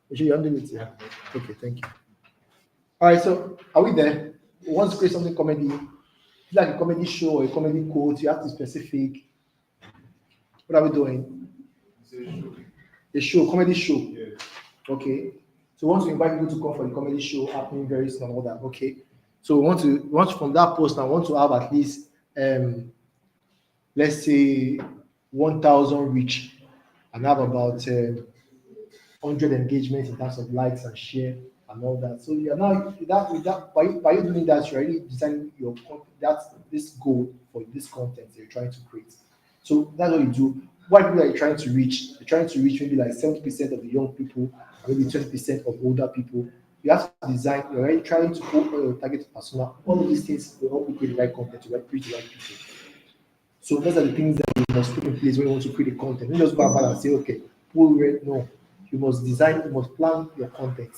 You should handle it. Yeah. Yeah. Okay, thank you. All right, so are we there? We want to create something comedy, like a comedy show or a comedy quote. You have to be specific. What are we doing? It's a show. A show, comedy show. Yes. Okay. So we want to invite people to come for the comedy show happening very soon and all that. Okay. So we want to from that post, I want to have at least let's say 1,000 reach and have about 100 engagements in terms of likes and share and all that. So you're now by you doing that, you're already designing your that's this goal for this content you're trying to create. So that's what you do. What people are you trying to reach? You're trying to reach maybe like 70% of the young people, maybe 20% of older people. You have to design, you're already trying to open your target persona. All of these things will help you create the right content to reach the right people. So those are the things that you must put in place when you want to create the content. You just go about and say, okay, no. You must design, you must plan your content.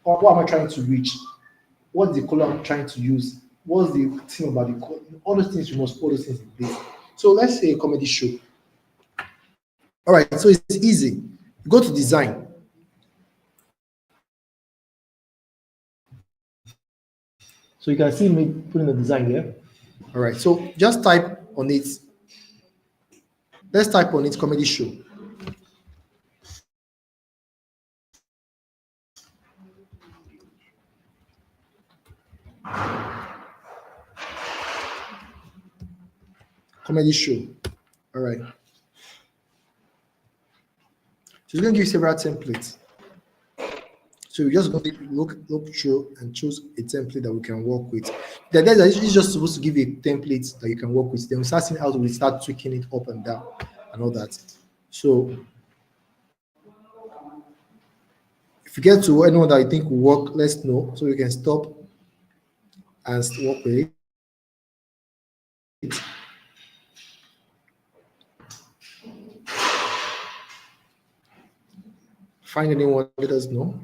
What am I trying to reach? What's the color I'm trying to use? What's the thing about the color? All those things, you must put those things in place. So let's say a comedy show. All right, so it's easy. You go to design. So you can see me putting the design here. All right, so just type on it. Let's type on it comedy show. Comedy show. All right. So it's going to give you several templates. So we're just going to look through and choose a template that we can work with. The idea is it's just supposed to give you a template that you can work with. Then we start seeing how we start tweaking it up and down and all that. So if you get to anyone that you think will work, let's know so we can stop and work with it. Find anyone, let us know.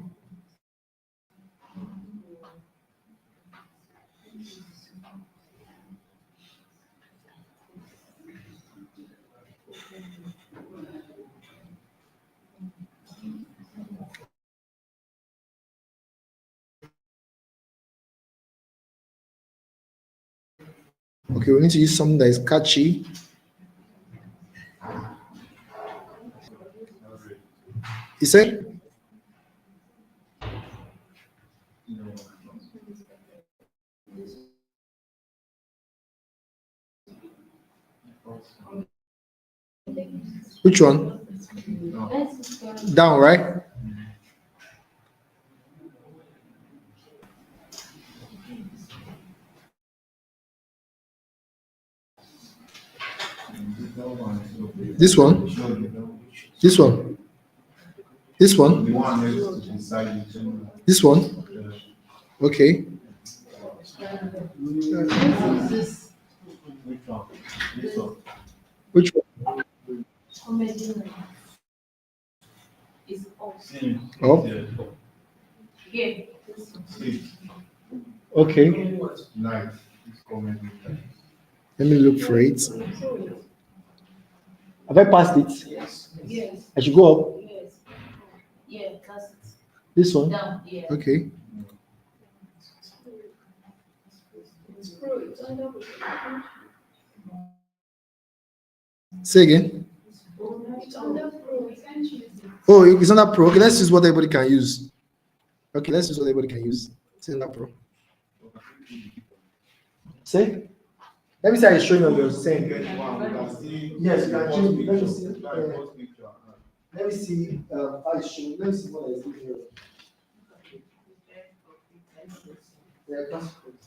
Okay, we need to use something that is catchy. You said? Which one? Down, right? This one, this one, this one, The one next to beside it. this one. Okay. Which one? This one. Which one? Is off. See, Oh. Yeah. see, Okay. night. It's coming. Let me look for it. Have I passed it? Yes. I should go up. Yes. Yeah, that's it. This one. Down, yeah. Okay. Say again. Oh, it's not pro. Okay, let's use what everybody can use. Okay, let's use what everybody can use. It's not pro. Say. Let me say it's showing on your same. Yes, you can change it. Let me see. Let me see. How it's showing. Let me see what is here. Yeah, that's good.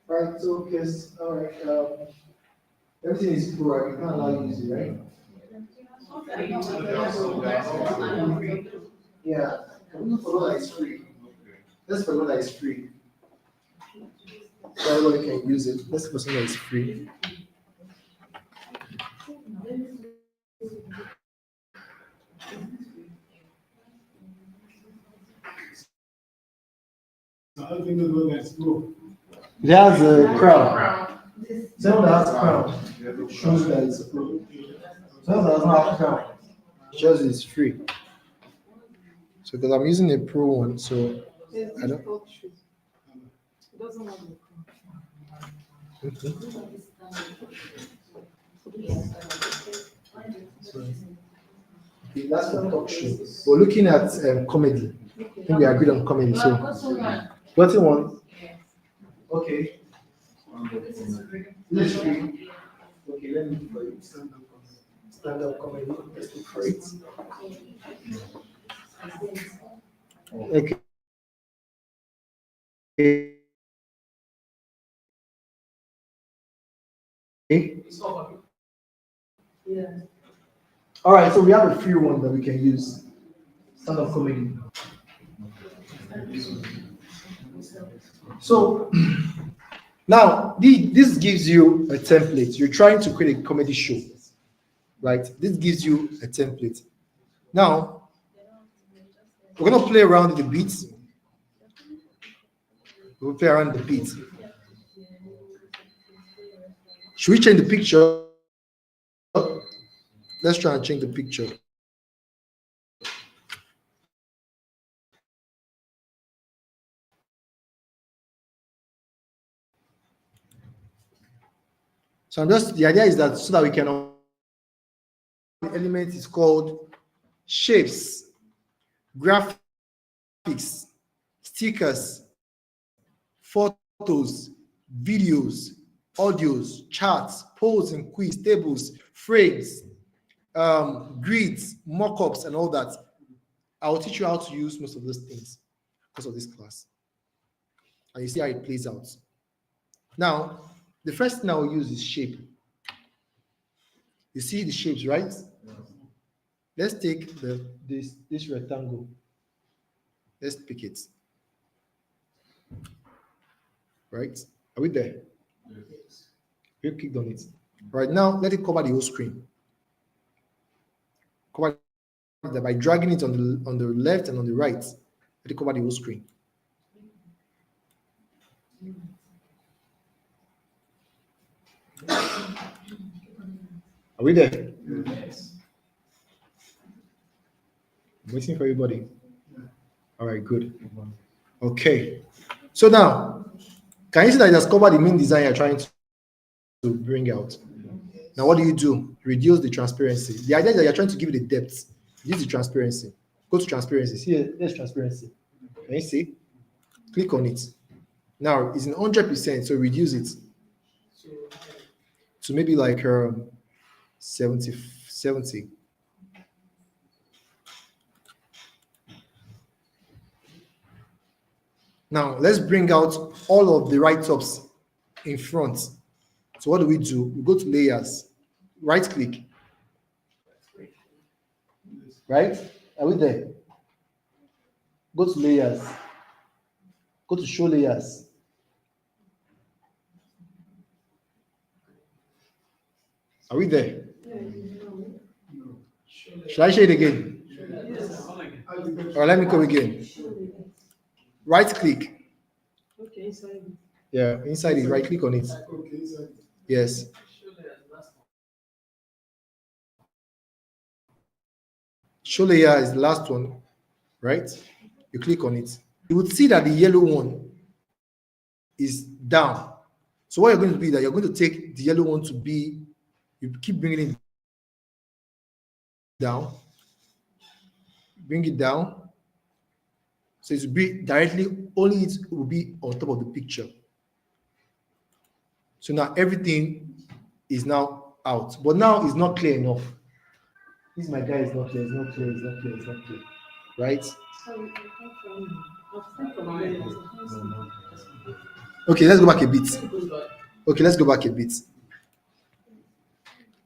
Right, so yes, all right. Everything is pro. I can't allow you to use it, right? Yeah. Look for one that is free. Let's for one that is free. So everybody can use it. Let's for something that is free. I think the one that's cool. It has a crown. Someone that has crown shows that it's pro. Someone that doesn't have crown shows it's free. So because I'm using a pro one, so I don't. Okay. Okay, that's for talk show. We're looking at comedy. I think we agreed on comedy. So, what you want? Okay. This is free. Okay, let me look for it. Stand up comedy. Let's look for it. Okay. Yeah. All right, so we have a free one that we can use. Stand up comedy. So now this gives you a template. You're trying to create a comedy show, right? This gives you a template. Now we're gonna play around with the beats. We'll play around the beats. Should we change the picture? Let's try and change the picture. So the idea is that so that we can, the element is called shapes, graphics, stickers, photos, videos, audios, charts, polls and quiz, tables, frames, grids, mock-ups, and all that. I will teach you how to use most of those things because of this class. And you see how it plays out. Now, the first thing I will use is shape. You see the shapes, right? Let's take this rectangle. Let's pick it. Right? Are we there? Yes. We clicked on it. Right now, let it cover the whole screen. Cover it by dragging it on the left and on the right. Let it cover the whole screen. Are we there? Yes. I'm waiting for everybody. All right, good. Okay. So now, can you see that it has covered the main design you're trying to bring out? Now, what do? Reduce the transparency. The idea is that you're trying to give it a depth. Use the transparency. Go to transparency. See here, there's transparency. Can you see? Click on it. Now, it's in 100%, so reduce it. to maybe like 70. Now let's bring out all of the write-ups in front. So what do? We go to layers, right click, right? Are we there? Go to layers, go to show layers. Are we there? Should I show it again? Or let me come again. Right click. Okay, sorry. Yeah, inside it, right click on it. Okay, so Yes. Show layer is the last one, right? You click on it. You would see that the yellow one is down. So what you're going to be that you're going to take the yellow one to be, you keep bringing it down, bring it down. So it will be directly, only it will be on top of the picture. So now everything is now out, but now it's not clear enough. This my guy is not clear, it's not clear, it's not clear, it's not clear, right? Okay, let's go back a bit. Okay, let's go back a bit.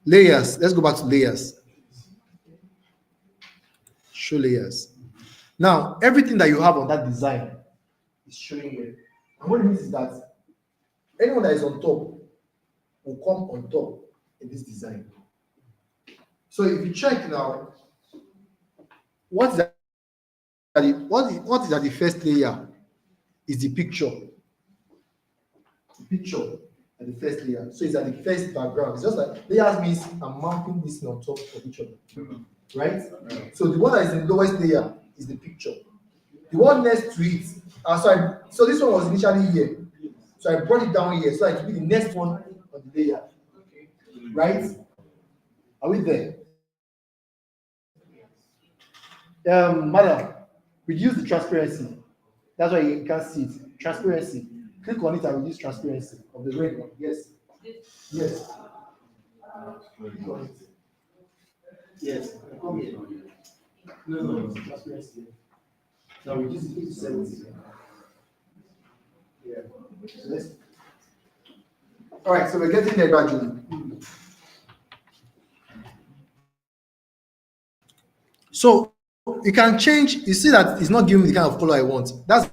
Layers, let's go back to layers. Show layers. Now, everything that you have on that design is showing here. And what it means is that anyone that is on top will come on top in this design. So if you check now, what is at the first layer is the picture. The picture at the first layer. So it's at the first background. It's just like layers means I'm mounting this on top of each other. Right? So the one that is in the lowest layer is the picture. The one next to it, so this one was initially here. So I brought it down here so it will be the next one on the layer. Right? Are we there? Madam, reduce the transparency. That's why you can't see it. Transparency. Click on it and reduce transparency of the red one. Yes. Yes. Click on it. Yes. Come here. No, transparency. Now reduce it to 70. Yeah. So let's. All right, so we're getting there gradually. So you can change, you see that it's not giving me the kind of color I want. That's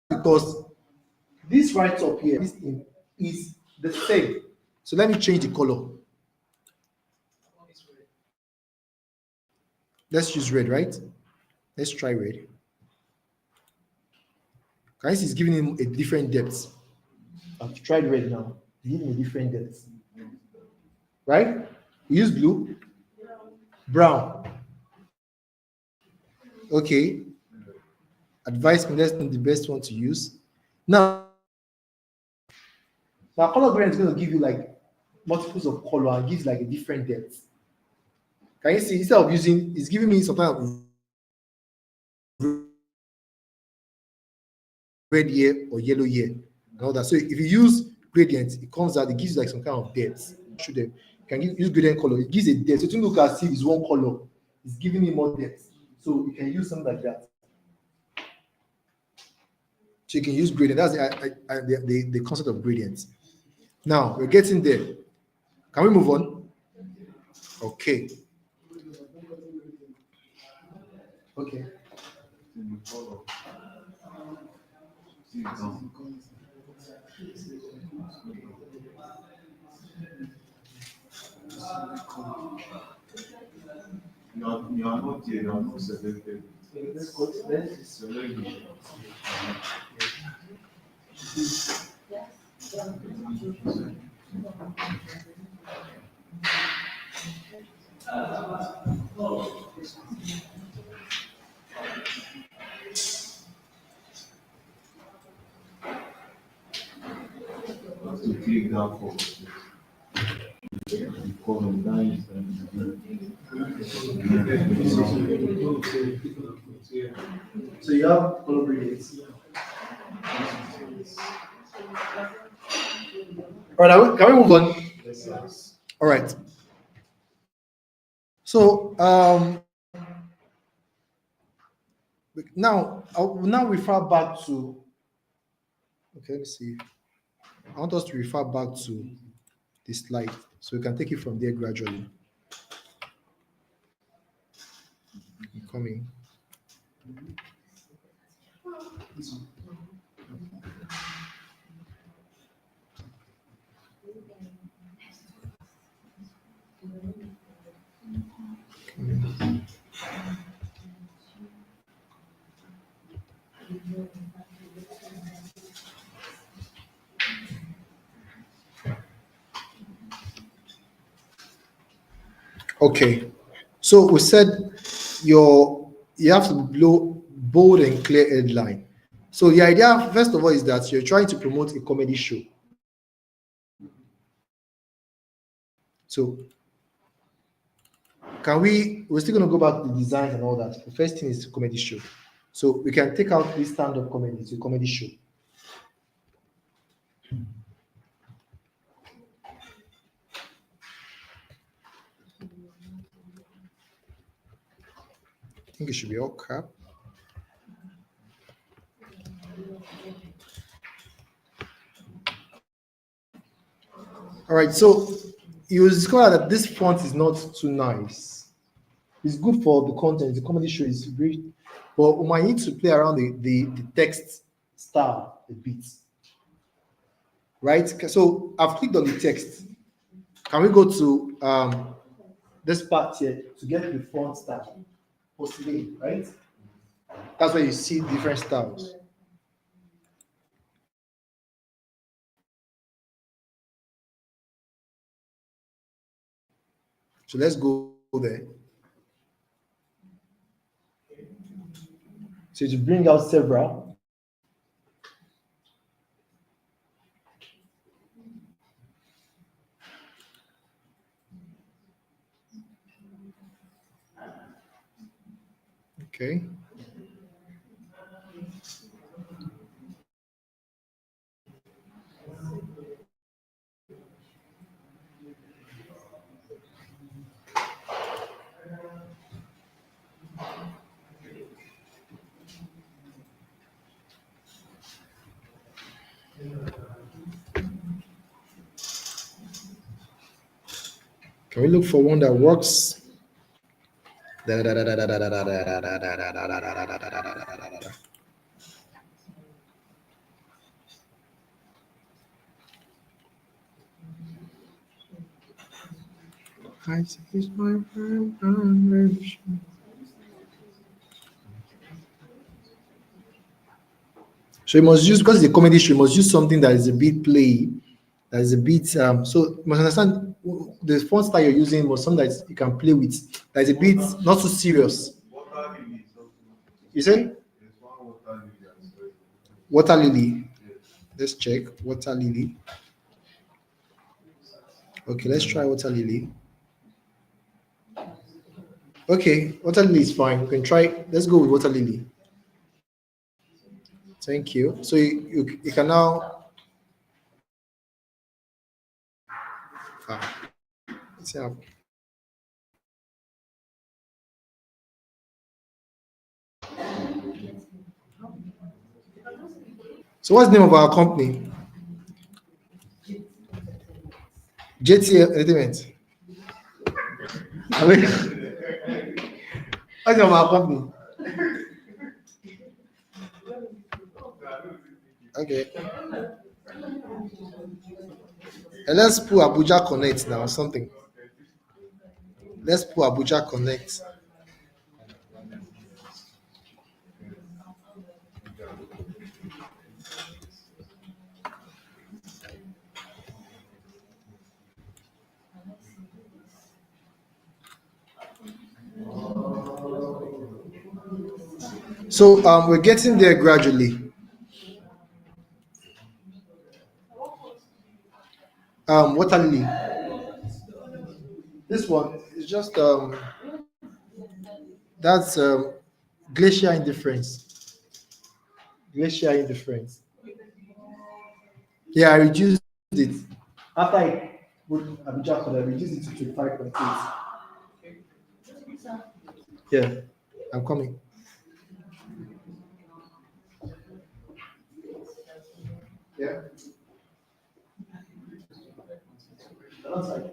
because this right up here is the same. So let me change the color. Let's use red, right? Let's try red. Guys, it's giving him a different depth. I've tried red now. It's giving a different depth. Right? We use blue, brown. Okay. Advise me, let's know the best one to use. Now color gradient is going to give you like multiples of color and gives like a different depth. Can you see? Instead of using, it's giving me some kind of red here or yellow here and all that. So if you use gradient, it comes out, it gives like some kind of depth. Should them can use gradient color, it gives a depth. So to look as if it's one color, it's giving me more depth. So you can use something like that. So you can use gradient. That's the concept of gradient. Now we're getting there. Can we move on? Okay. Okay. You are not here, you are not selected. Select. To click that for So you have color gradients. All right, can we move on? All right. So now I'll now refer back to. Okay, let me see. I want us to refer back to this slide so we can take it from there gradually. I'm coming. Okay, so we said you have to blow bold and clear headline. So the idea, first of all, is that you're trying to promote a comedy show. So we're still going to go back to the designs and all that. The first thing is the comedy show. So we can take out this stand-up comedy, it's a comedy show. I think it should be all cap. All right, so you discover that this font is not too nice. It's good for the content. The comedy show is great, but we might need to play around the text style a bit. Right? So I've clicked on the text. Can we go to this part here to get the font style? Possibly, right? That's where you see different styles. So let's go there. So to bring out several. Okay. Can we look for one that works? So you must use, because it's a comedy show, you must use something that is a bit play, that is a bit so you must understand the font style you're using was something that you can play with, that is a bit not so serious. Water lily. You said There's one water lily. That's very good. water lily. Let's check water lily. Okay, let's try water lily. Okay, water lily is fine. We can try. Let's go with water lily. Thank you. So you can now. Let's see how. So what's the name of our company? JT Entertainment. I mean, what's the name of our company? Okay. And let's put Abuja Connect now, something. Let's put Abuja Connect. So we're getting there gradually. Water lily. This one is just that's glacier indifference. Glacier indifference. Yeah, I reduced it after Put Abuja Connect, reduce it to 25.8. Yeah, I'm coming. Yeah. Outside.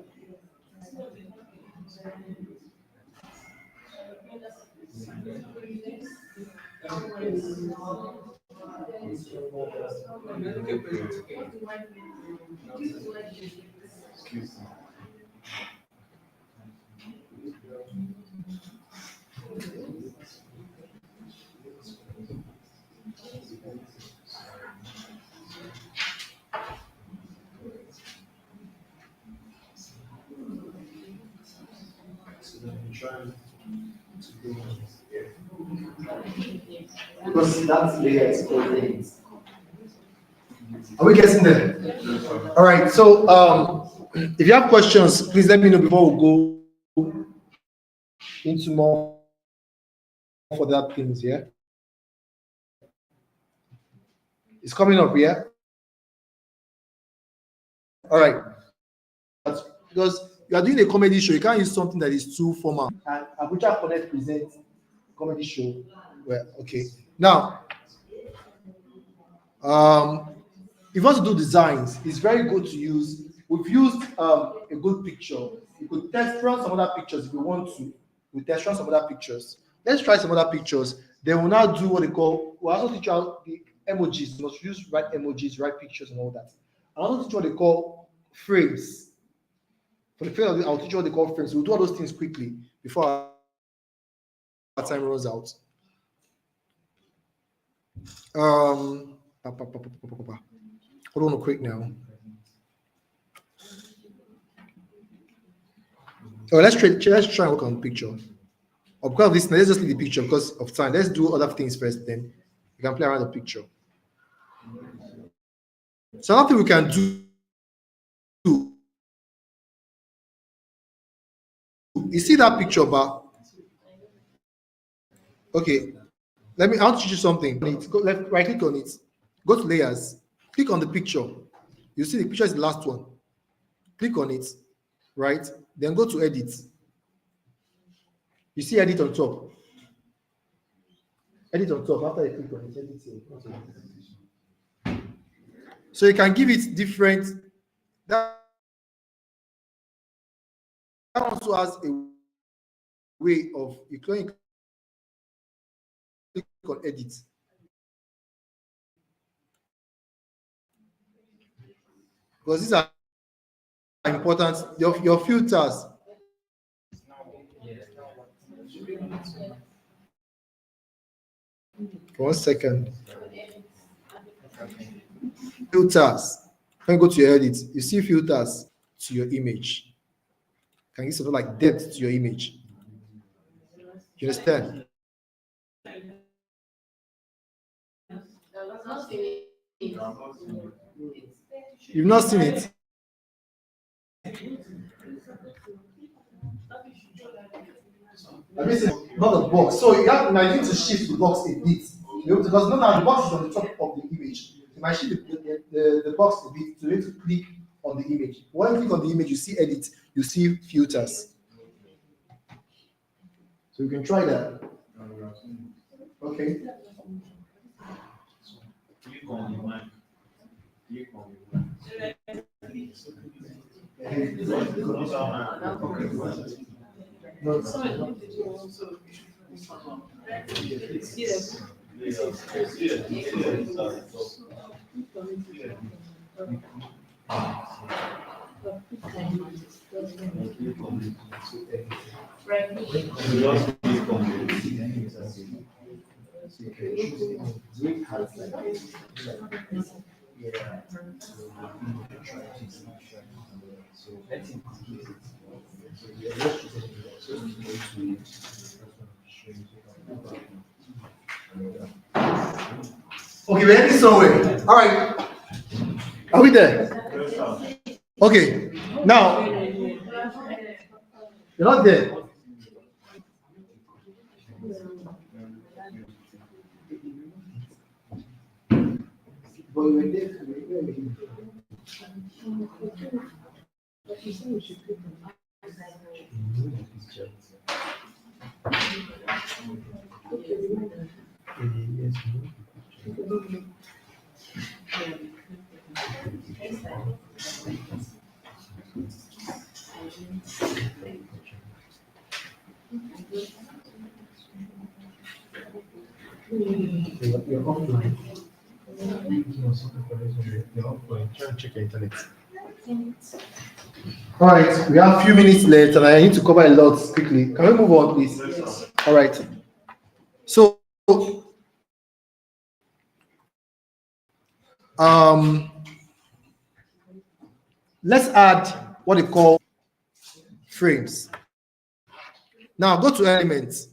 Excuse me. Because that's layer is called. Are we getting there? All right. So, if you have questions, please let me know before we go into more for that things. Yeah, it's coming up. Yeah. All right. Because you are doing a comedy show, you can't use something that is too formal. And Abuja Connect presents comedy show. Well, okay. Now, if you want to do designs, it's very good to use. We've used a good picture. You could test run some other pictures if you want to. We test run some other pictures. Let's try some other pictures. Then we'll now do what they call. We'll also teach you how the emojis. You must use right emojis, right pictures, and all that. I'll also teach you what they call frames. For the frame, I'll teach you what they call frames. We'll do all those things quickly before our time runs out. Hold on quick now. Oh, let's try and work on the picture. Of course, this let's just leave the picture because of time. Let's do other things first, then we can play around the picture. So another thing we can do. You see that picture, but okay. I'll teach you something. Go left, right click on it. Go to layers. Click on the picture. You see the picture is the last one. Click on it, right? Then go to edit. You see edit on top. Edit on top after you click on it. Edit here. So you can give it different. That also has a way of you click on edit. Because these are important. Your filters. 1 second. Filters. When you go to your edit, you see filters to your image. Can you something like depth to your image? You understand? You've not seen it. Not the box. So you might need to shift the box a bit. Because now the box is on the top of the image. You might shift the box a bit to be able to click on the image. When you click on the image, you see edit, you see filters. So you can try that. Okay. Click on the mic. Click on the mic. No, okay, we're heading somewhere. All right. Are we there? Okay. Now, you're not there. But you were there. You're offline. Try and check your internet. All right, we have a few minutes left, and I need to cover a lot quickly. Can we move on, please? All right. So, um, let's add what they call frames. Now, go to elements.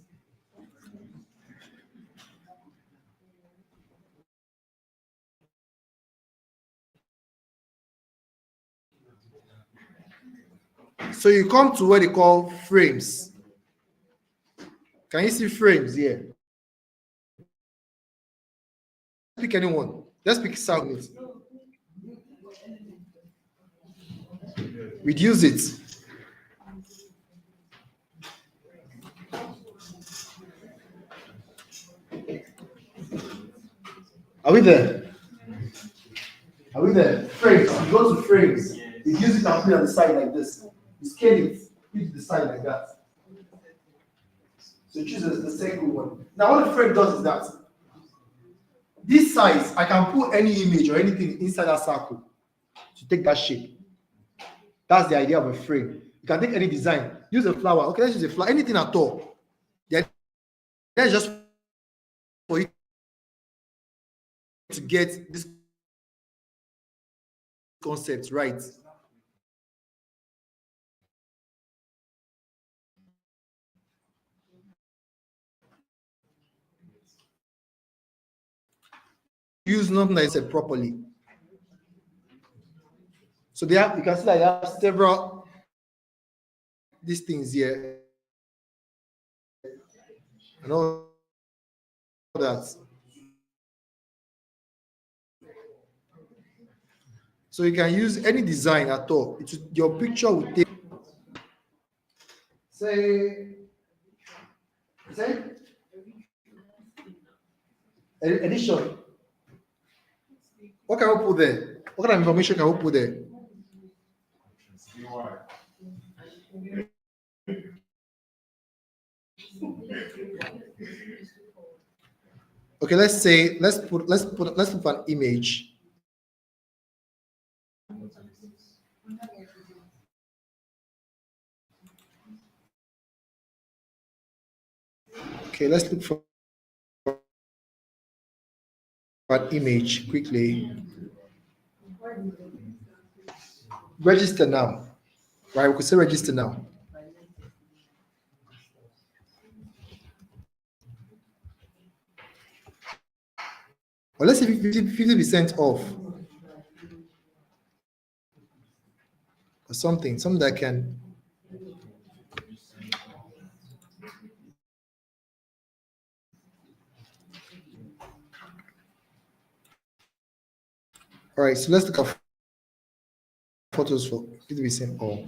So you come to what they call frames. Can you see frames here? Pick anyone. Let's pick sound. Reduce it. Are we there? Are we there? Frames. You go to frames. Reduce it and put it on the side like this. You scale it. Put it to the side like that. So choose the second one. Now what the frame does is that this size, I can put any image or anything inside that circle to take that shape. That's the idea of a frame. You can take any design. Use a flower. Okay, let's use a flower. Anything at all. The idea is just for you to get this concept right. Use nothing that is said properly. So they have, you can see that they have several these things here and all that. So you can use any design at all. Your picture will take. Say edition. What can we put there? What kind of information can we put there? Okay, let's say let's put an image. Okay, let's look for an image quickly. Register now. Right, we could say register now. Well, let's say 50% off. Or something that can. All right, so let's look at photos for 50% off.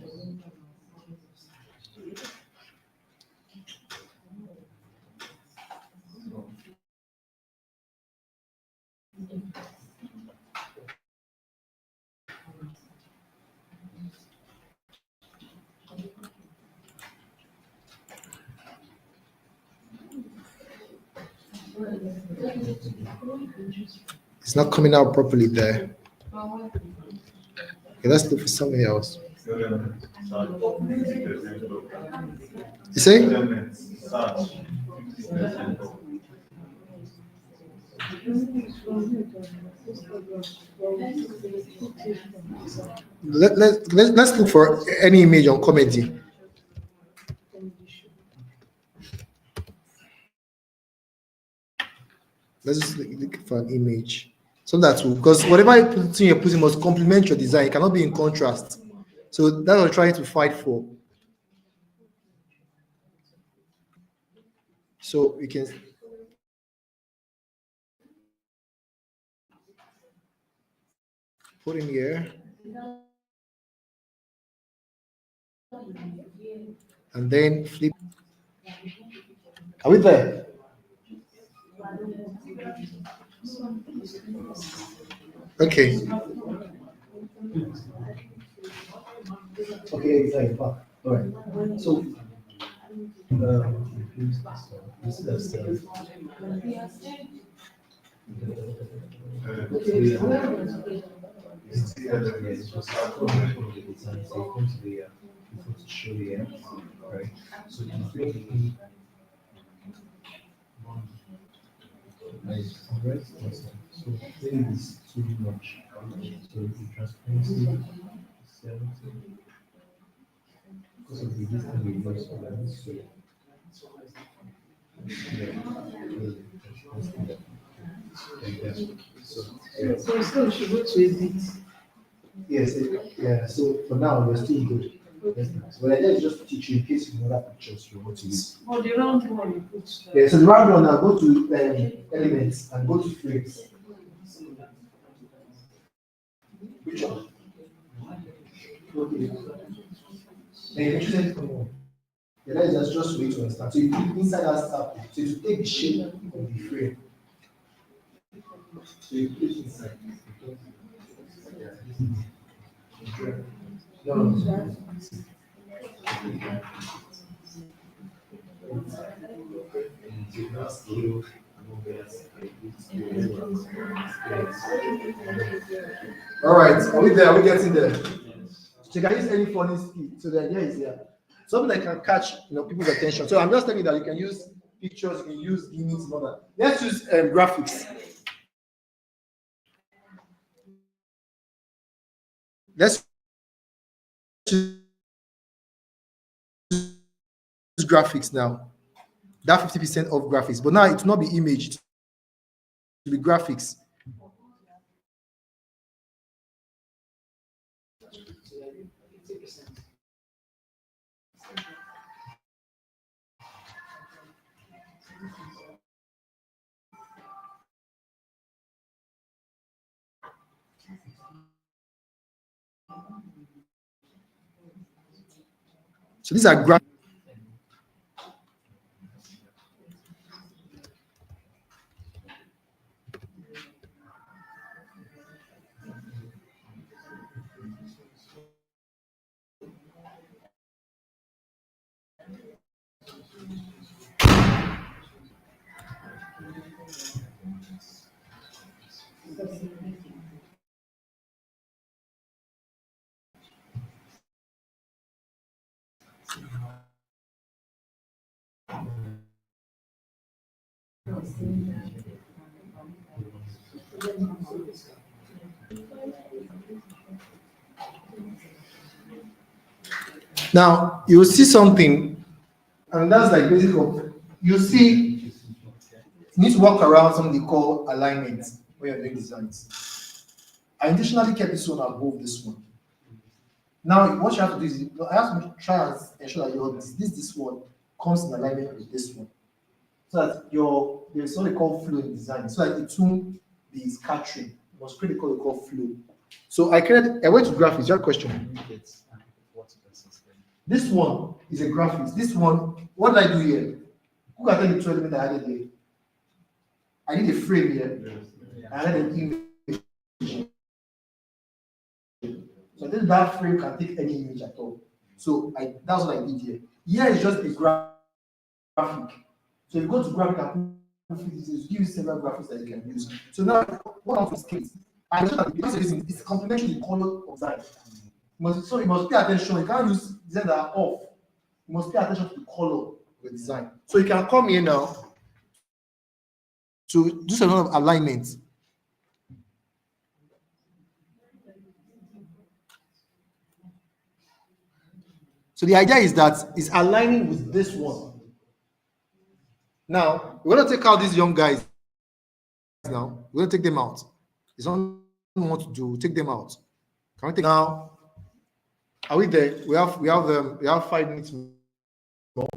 It's not coming out properly there. Okay, let's look for something else. You say? Let's look for any image on comedy. Let's just look for an image. So that's because whatever you're putting must complement your design. It cannot be in contrast. So that's what we're trying to fight for. So we can put in here. and then flip. Are we there? Okay. Okay, exactly. All right. So, this is So we should go to edit. yes, yeah. So for now, we're still good. Yes, but I just to teach you in case you know that pictures you want to use. Oh, the round one you put. Yeah, so the round one now go to elements and go to frames. Which one? Okay. Then you choose it from one. Yeah, that is just way to understand. So you put inside that step, so you take the shape of the frame. So you put it inside. No, no. All right, are we there? Are we getting there? So you can use any funny speed. So the idea is here. Something that can catch people's attention. So I'm just telling you that you can use pictures, you can use gimmicks and all that. Let's use graphics. Let's use graphics now. That 50% of graphics, but now it will not be image, it will be graphics. So these are graphics. Now you will see something, and that's like basic of you see. You need to work around something they call alignment when you're doing designs. I intentionally kept this one above this one. Now, what you have to do is I have to try and ensure that your this one comes in alignment with this one, so that there's what they call flow in design, so that it won't be scattering. You must create what they call flow. So I went to graphics. Your question. This one is a graphics. This one, what did I do here? Who can tell me 2 elements I added here? I need a frame here. I added an image. So then that frame can take any image at all. So that's what I did here. Here is just a graphic. So you go to graphic and give you several graphics that you can use. So now what else is case? And because it's complementary to the color of design. So you must pay attention. You can't use design that are off. You must pay attention to the color of the design. So you can come here now to do some of alignment. So the idea is that it's aligning with this one. Now we're going to take out these young guys. Now we're going to take them out. It's not what to do. Take them out. Can we take now? Are we there? We have 5 minutes more.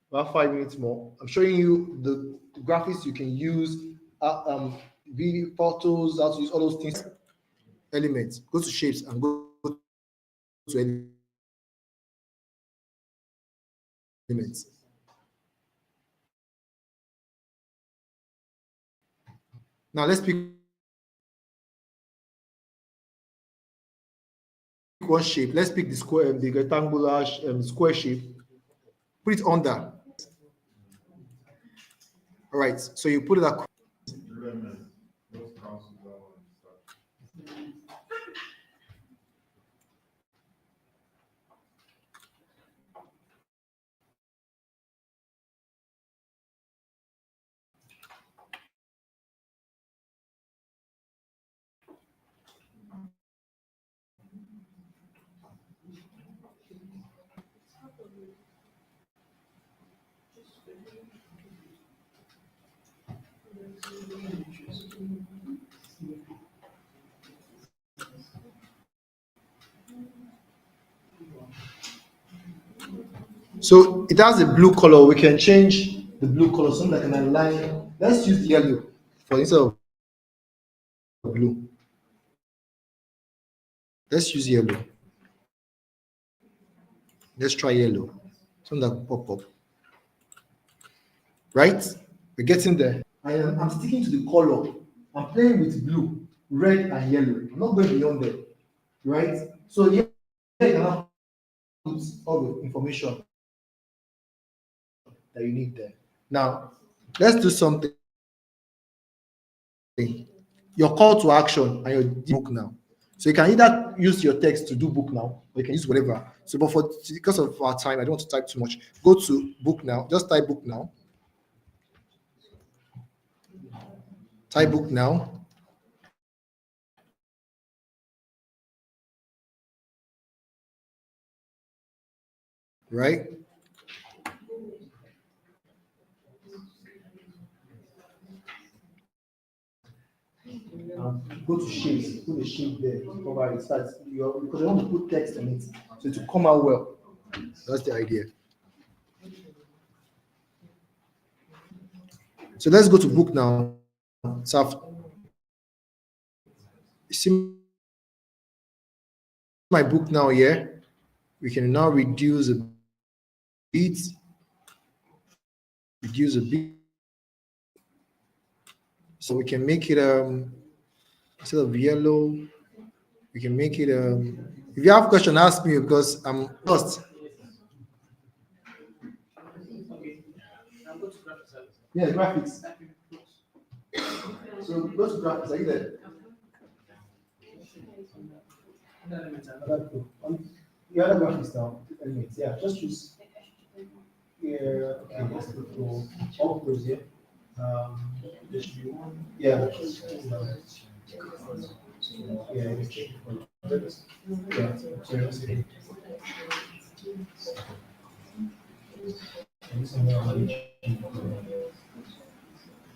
We have 5 minutes more. I'm showing you the graphics you can use, video, photos, how to use all those things. elements, go to shapes and go to elements. Now let's pick one shape. Let's pick the square, the rectangular square shape. Put it under. All right. So you put it across. Those councils that one start. So it has a blue color. We can change the blue color, something like an line. Let's use yellow for instead of blue. Let's use yellow. Let's try yellow. Something that will pop up. Right? We're getting there. I'm sticking to the color. I'm playing with blue, red, and yellow. I'm not going beyond that. Right? So here you can now put all the information that you need there. Now, let's do something. Your call to action and your book now. So you can either use your text to do book now, or you can use whatever. So, but because of our time, I don't want to type too much. Go to book now. Just type book now. Type book now. Right? Go to shapes, put the shape there, cover it, start because you want to put text on it, so it will come out well. That's the idea. So let's go to book now. So you see my book now here. We can now reduce a bit. Reduce a bit. So we can make it instead of yellow, we can make it if you have a question, ask me because I'm lost. Yeah, graphics. So go to graphics. Are you there? The other graphics now, elements. Yeah, just choose. Yeah, okay, let's go to all those here. There should be one. Yeah. Yeah, let's check it for yeah, sorry, let's see.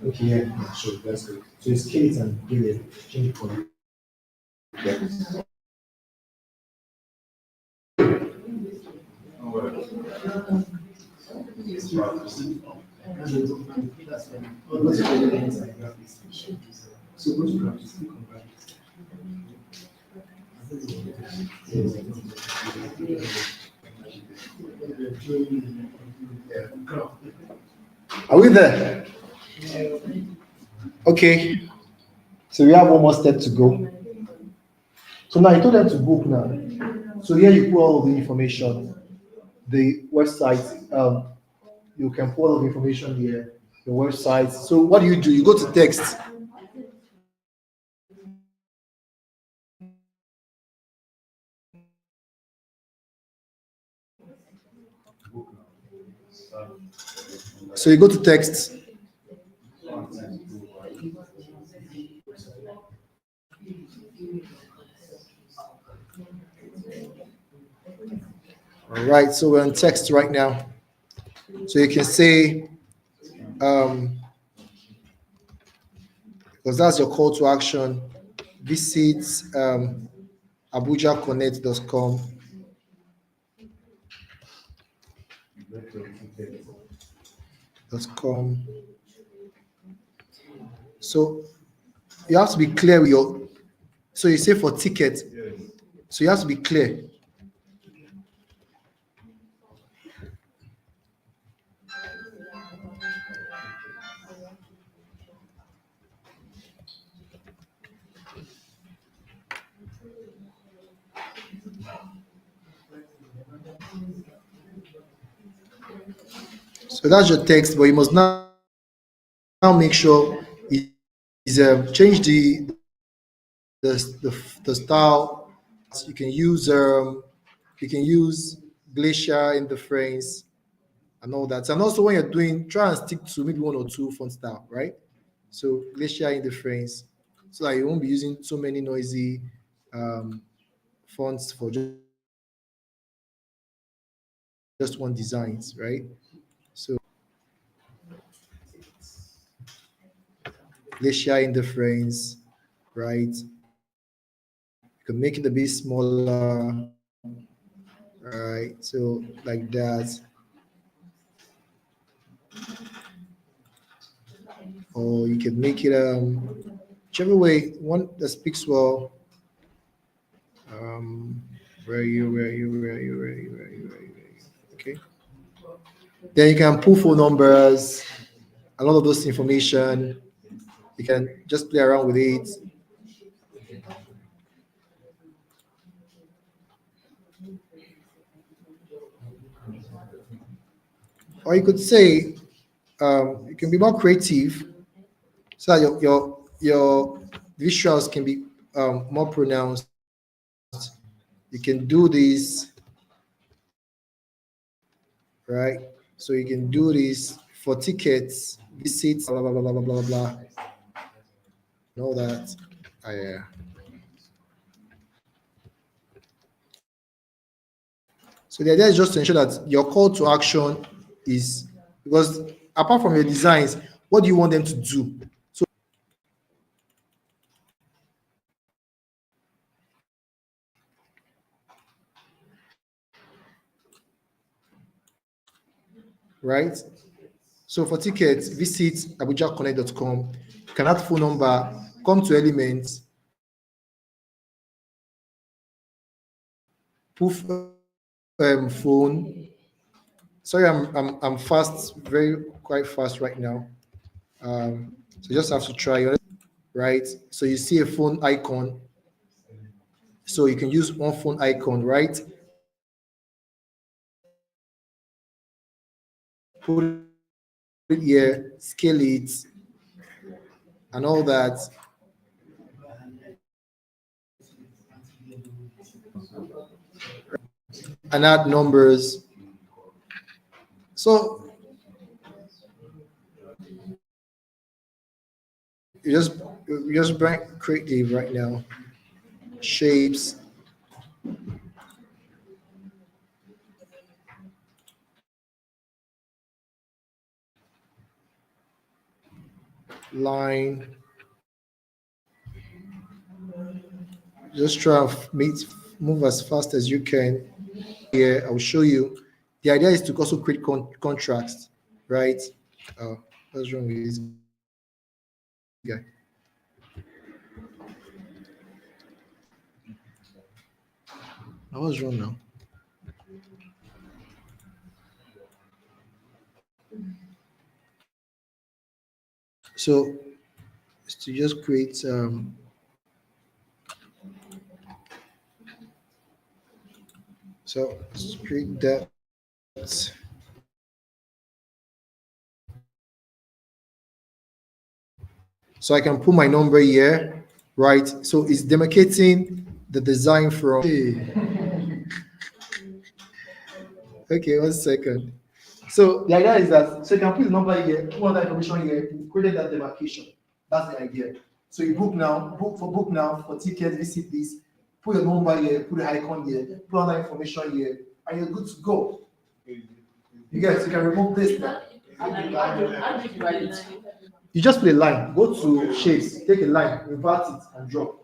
Okay, yeah, sure, that's good. So it's Kate and Billy, change it for you. Yeah. No worries. So go to graphics, click on graphics. Are we there? Okay. So we have one more step to go. So now you told them to book now. So here you put all the information, the website. You can put all the information here, the website. So what do? You go to text. So you go to text. All right, so we're on text right now. So you can say, because that's your call to action, visit abujaconnect.com. .com. So you have to be clear with So you say for ticket, Yes. so you have to be clear. So that's your text, but you must now make sure is change the style. You can use Glacier in the frames and all that. And also when you're doing, try and stick to maybe one or two font style, right? So Glacier in the frames, so that you won't be using so many noisy fonts for just one designs, right? So Glacier in the frames, right? You can make it a bit smaller, right? So like that. Or you can make it whichever way one that speaks well. Um where are you? Okay. Then you can pull phone numbers, a lot of those information. You can just play around with it. Or you could say you can be more creative so that your visuals can be more pronounced. You can do this, right? So you can do this for tickets, visits, blah blah blah blah blah blah blah, and all that. Yeah. So the idea is just to ensure that your call to action is, because apart from your designs, what do you want them to do? So right. So for tickets, visit abujaconnect.com. You can add phone number, come to Elements, poof phone. Sorry, I'm fast, very quite fast right now. So you just have to try, right? So you see a phone icon. So you can use one phone icon, right? Put it here, scale it, and all that. And add numbers. So you just bring creative right now. Shapes, line. Just try and move as fast as you can. Here, I will show you. The idea is to also create contrast, right? Oh, what's wrong with this guy? What's wrong now? So is to just create so let's create that. So I can put my number here, right? So it's demarcating the design from. Okay, 1 second. So the idea is that, so you can put the number here, put that information here, you created that demarcation. That's the idea. So you book now for tickets, visit this, put your number here, put the icon here, put all that information here, and you're good to go. You guys, you can remove this. You just put a line, go to shapes, take a line, revert it, and drop.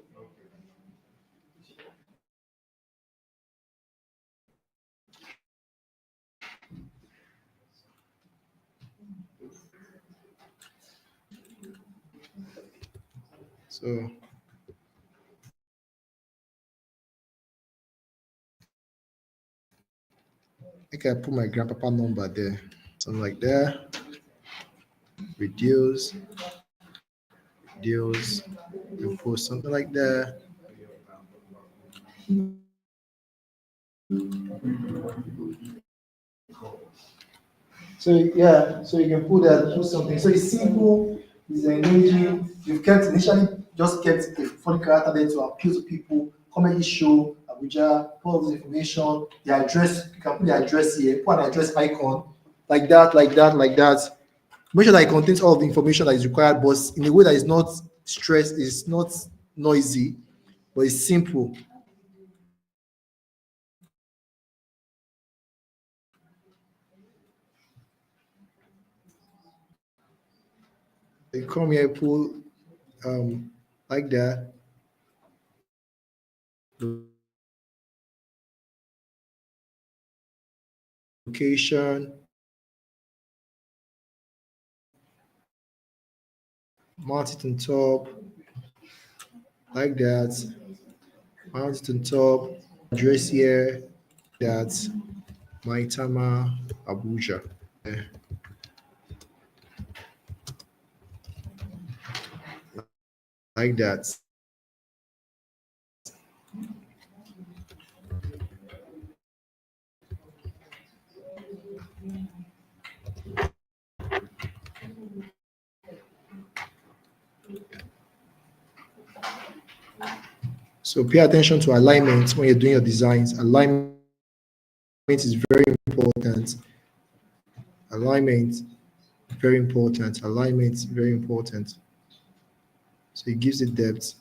So I can put my grandpapa number there, something like that. Reduce, and post something like that. So yeah, so you can put that, put something. So it's simple, it's engaging. You've kept initially just kept a funny character there to appeal to people. Comedy show, Abuja, put all this information, the address, you can put the address here, put an address icon, like that, like that, like that. Make sure that it contains all of the information that is required, but in a way that is not stressed, it's not noisy, but it's simple. They come here, pull like that. Location, mount it on top, like that. Mount it on top. Address here. That's Maitama, Abuja. Eh, like that. So pay attention to alignment when you're doing your designs. Alignment is very important. Alignment, very important. Alignment, very important. So it gives it depth,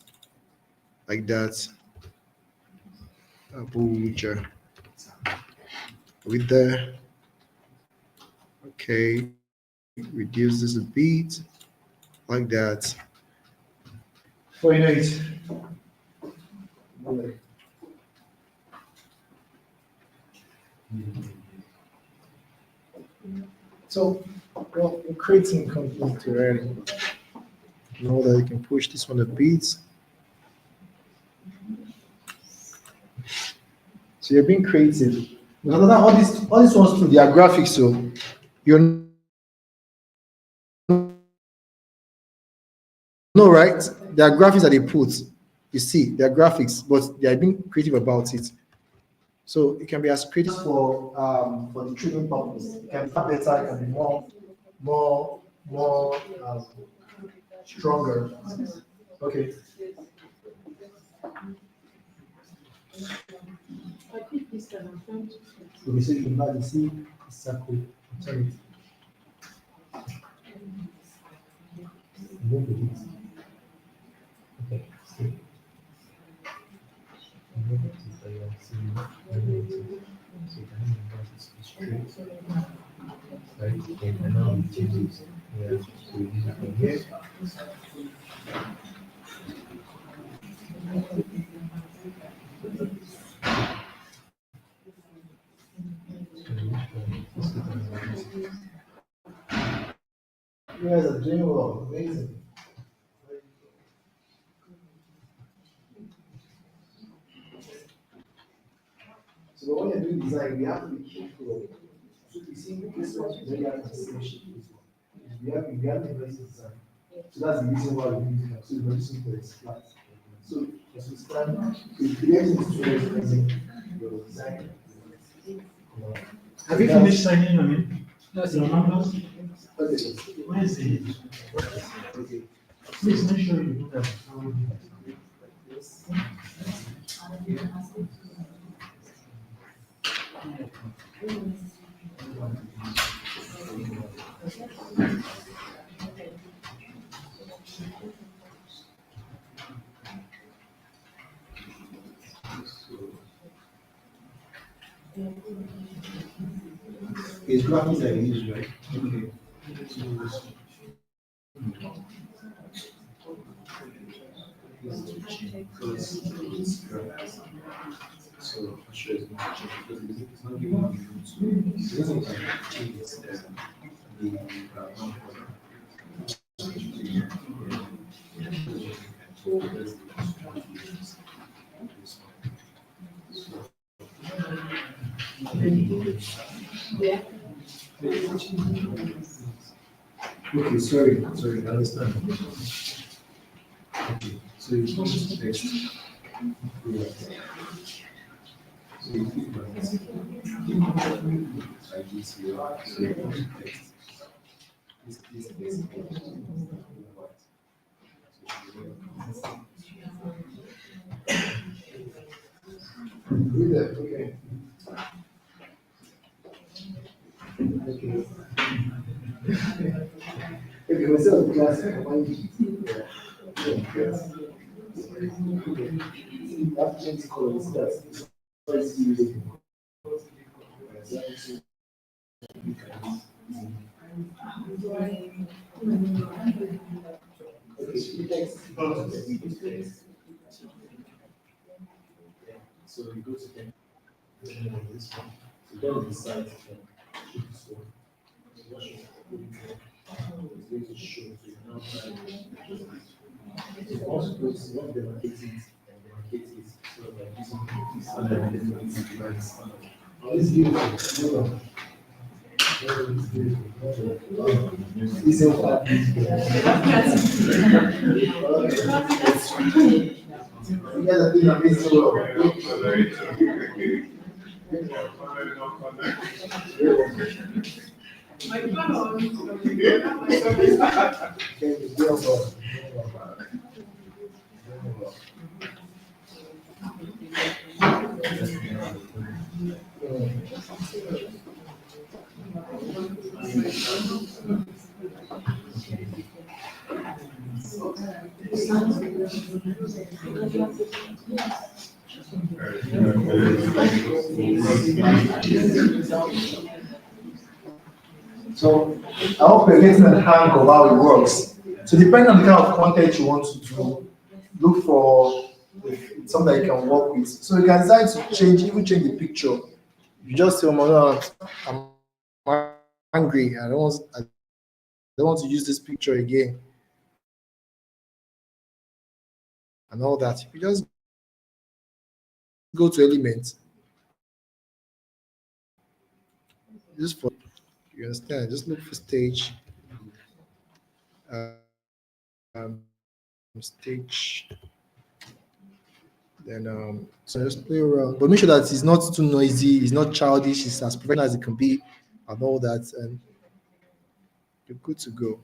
like that. Abuja. With the, okay, reduce this a bit, like that. For you know it. So, well, we're creating content already. Know that you can push this one a bit. So you're being creative. Because now all these ones too, they are graphics, so you're no right. There are graphics that they put. You see, they are graphics, but they are being creative about it. So it can be as creative for the trading purpose. It can be far better. It can be more stronger. Okay. So we say you can see circle. Sorry. Okay. See. You guys are doing well, amazing. So when you're doing design, we have to be careful. So you see, this one is very anticipation. We have to embrace design. So that's the reason why we use it. So we're using for its flat. So as we stand, we create using your design. Have you finished signing your name? That's your numbers? Okay. Where is it? Okay. Please make sure you do that. It's graphics that you use, right? Okay. So I'm sure it's not cheap because it's not giving you it doesn't change the Okay, sorry, I understand. Okay, so you choose text. Yeah. So you click on it. Like this here. So you choose text. This text. What? Read that, okay. Okay. Okay, we still have class. Yeah. That change colors. That's so you go to them. This one. So then decide so it's going to show to you now. So once you want to demarcate it and demarcate it, so like this one, and then it's nice. Oh, it's beautiful. It's beautiful. It's so fun. You guys are doing amazing So I hope you're getting a hang of how it works. So depending on the kind of content you want to do, look for something that you can work with. So you can decide to change the picture. You just say, oh my God, I'm angry. I don't want to use this picture again. And all that. You just go to elements. Just for you understand, just look for stage. Um, stage. Then so just play around. But make sure that it's not too noisy, it's not childish, it's as professional as it can be, and all that, and you're good to go.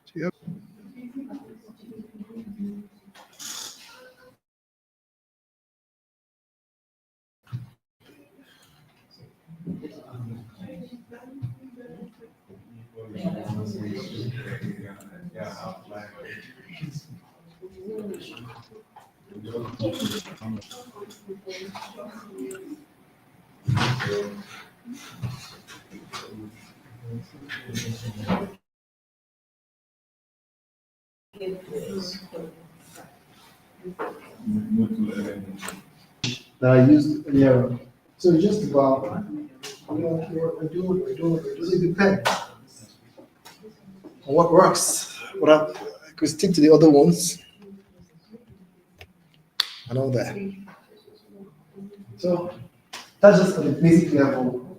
So, yep. That I used earlier. So it's just about I do. It depends on what works. But I could stick to the other ones and all that. So that's just on the basic level.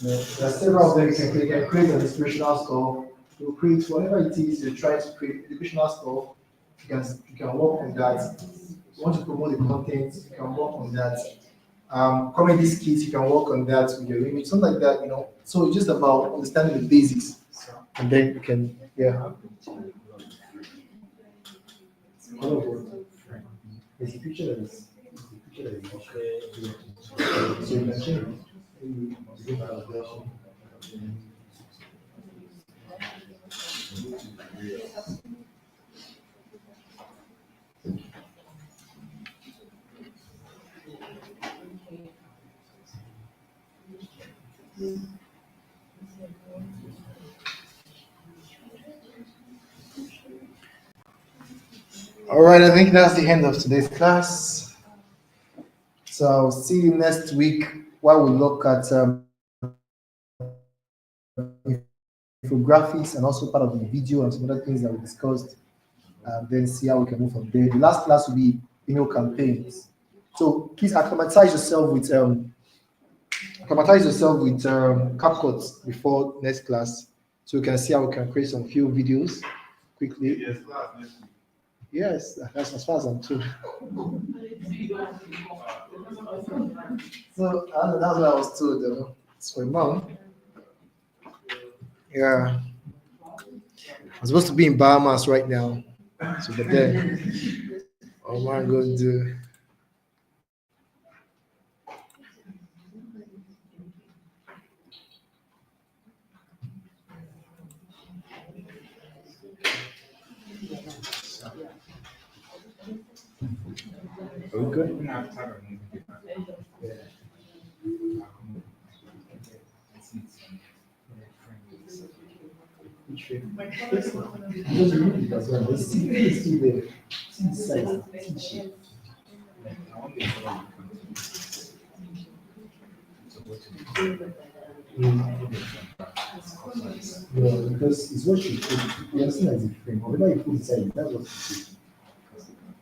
There are several of them you can create an inspirational store. You create whatever it is you're trying to create, educational store. You can work on that. You want to promote the content, you can work on that. Comedy skits, you can work on that with your image, something like that. So it's just about understanding the basics, and then you can, yeah. There's a picture that is, so you can change it. All right, I think that's the end of today's class. So I'll see you next week while we look at infographics and also part of the video and some other things that we discussed, and then see how we can move from there. The last class will be email campaigns. So please acclimatize yourself with CapCut before next class, so we can see how we can create some few videos quickly. Yes, class next week. Yes, that's as far as I'm told. So that's what I was told. It's my mom. Yeah, I'm supposed to be in Bahamas right now. So, but then, oh my God. Are we good? Even after removing the background. Which way? Just remove it as well. The seat is still there. See the size, see the shape. Like, I want the color to continue. So what to do? No, because it's what you put. You understand as a frame. Whatever you put inside, that's what you take.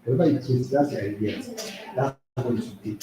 Whatever you put, that's the idea. That's what you take.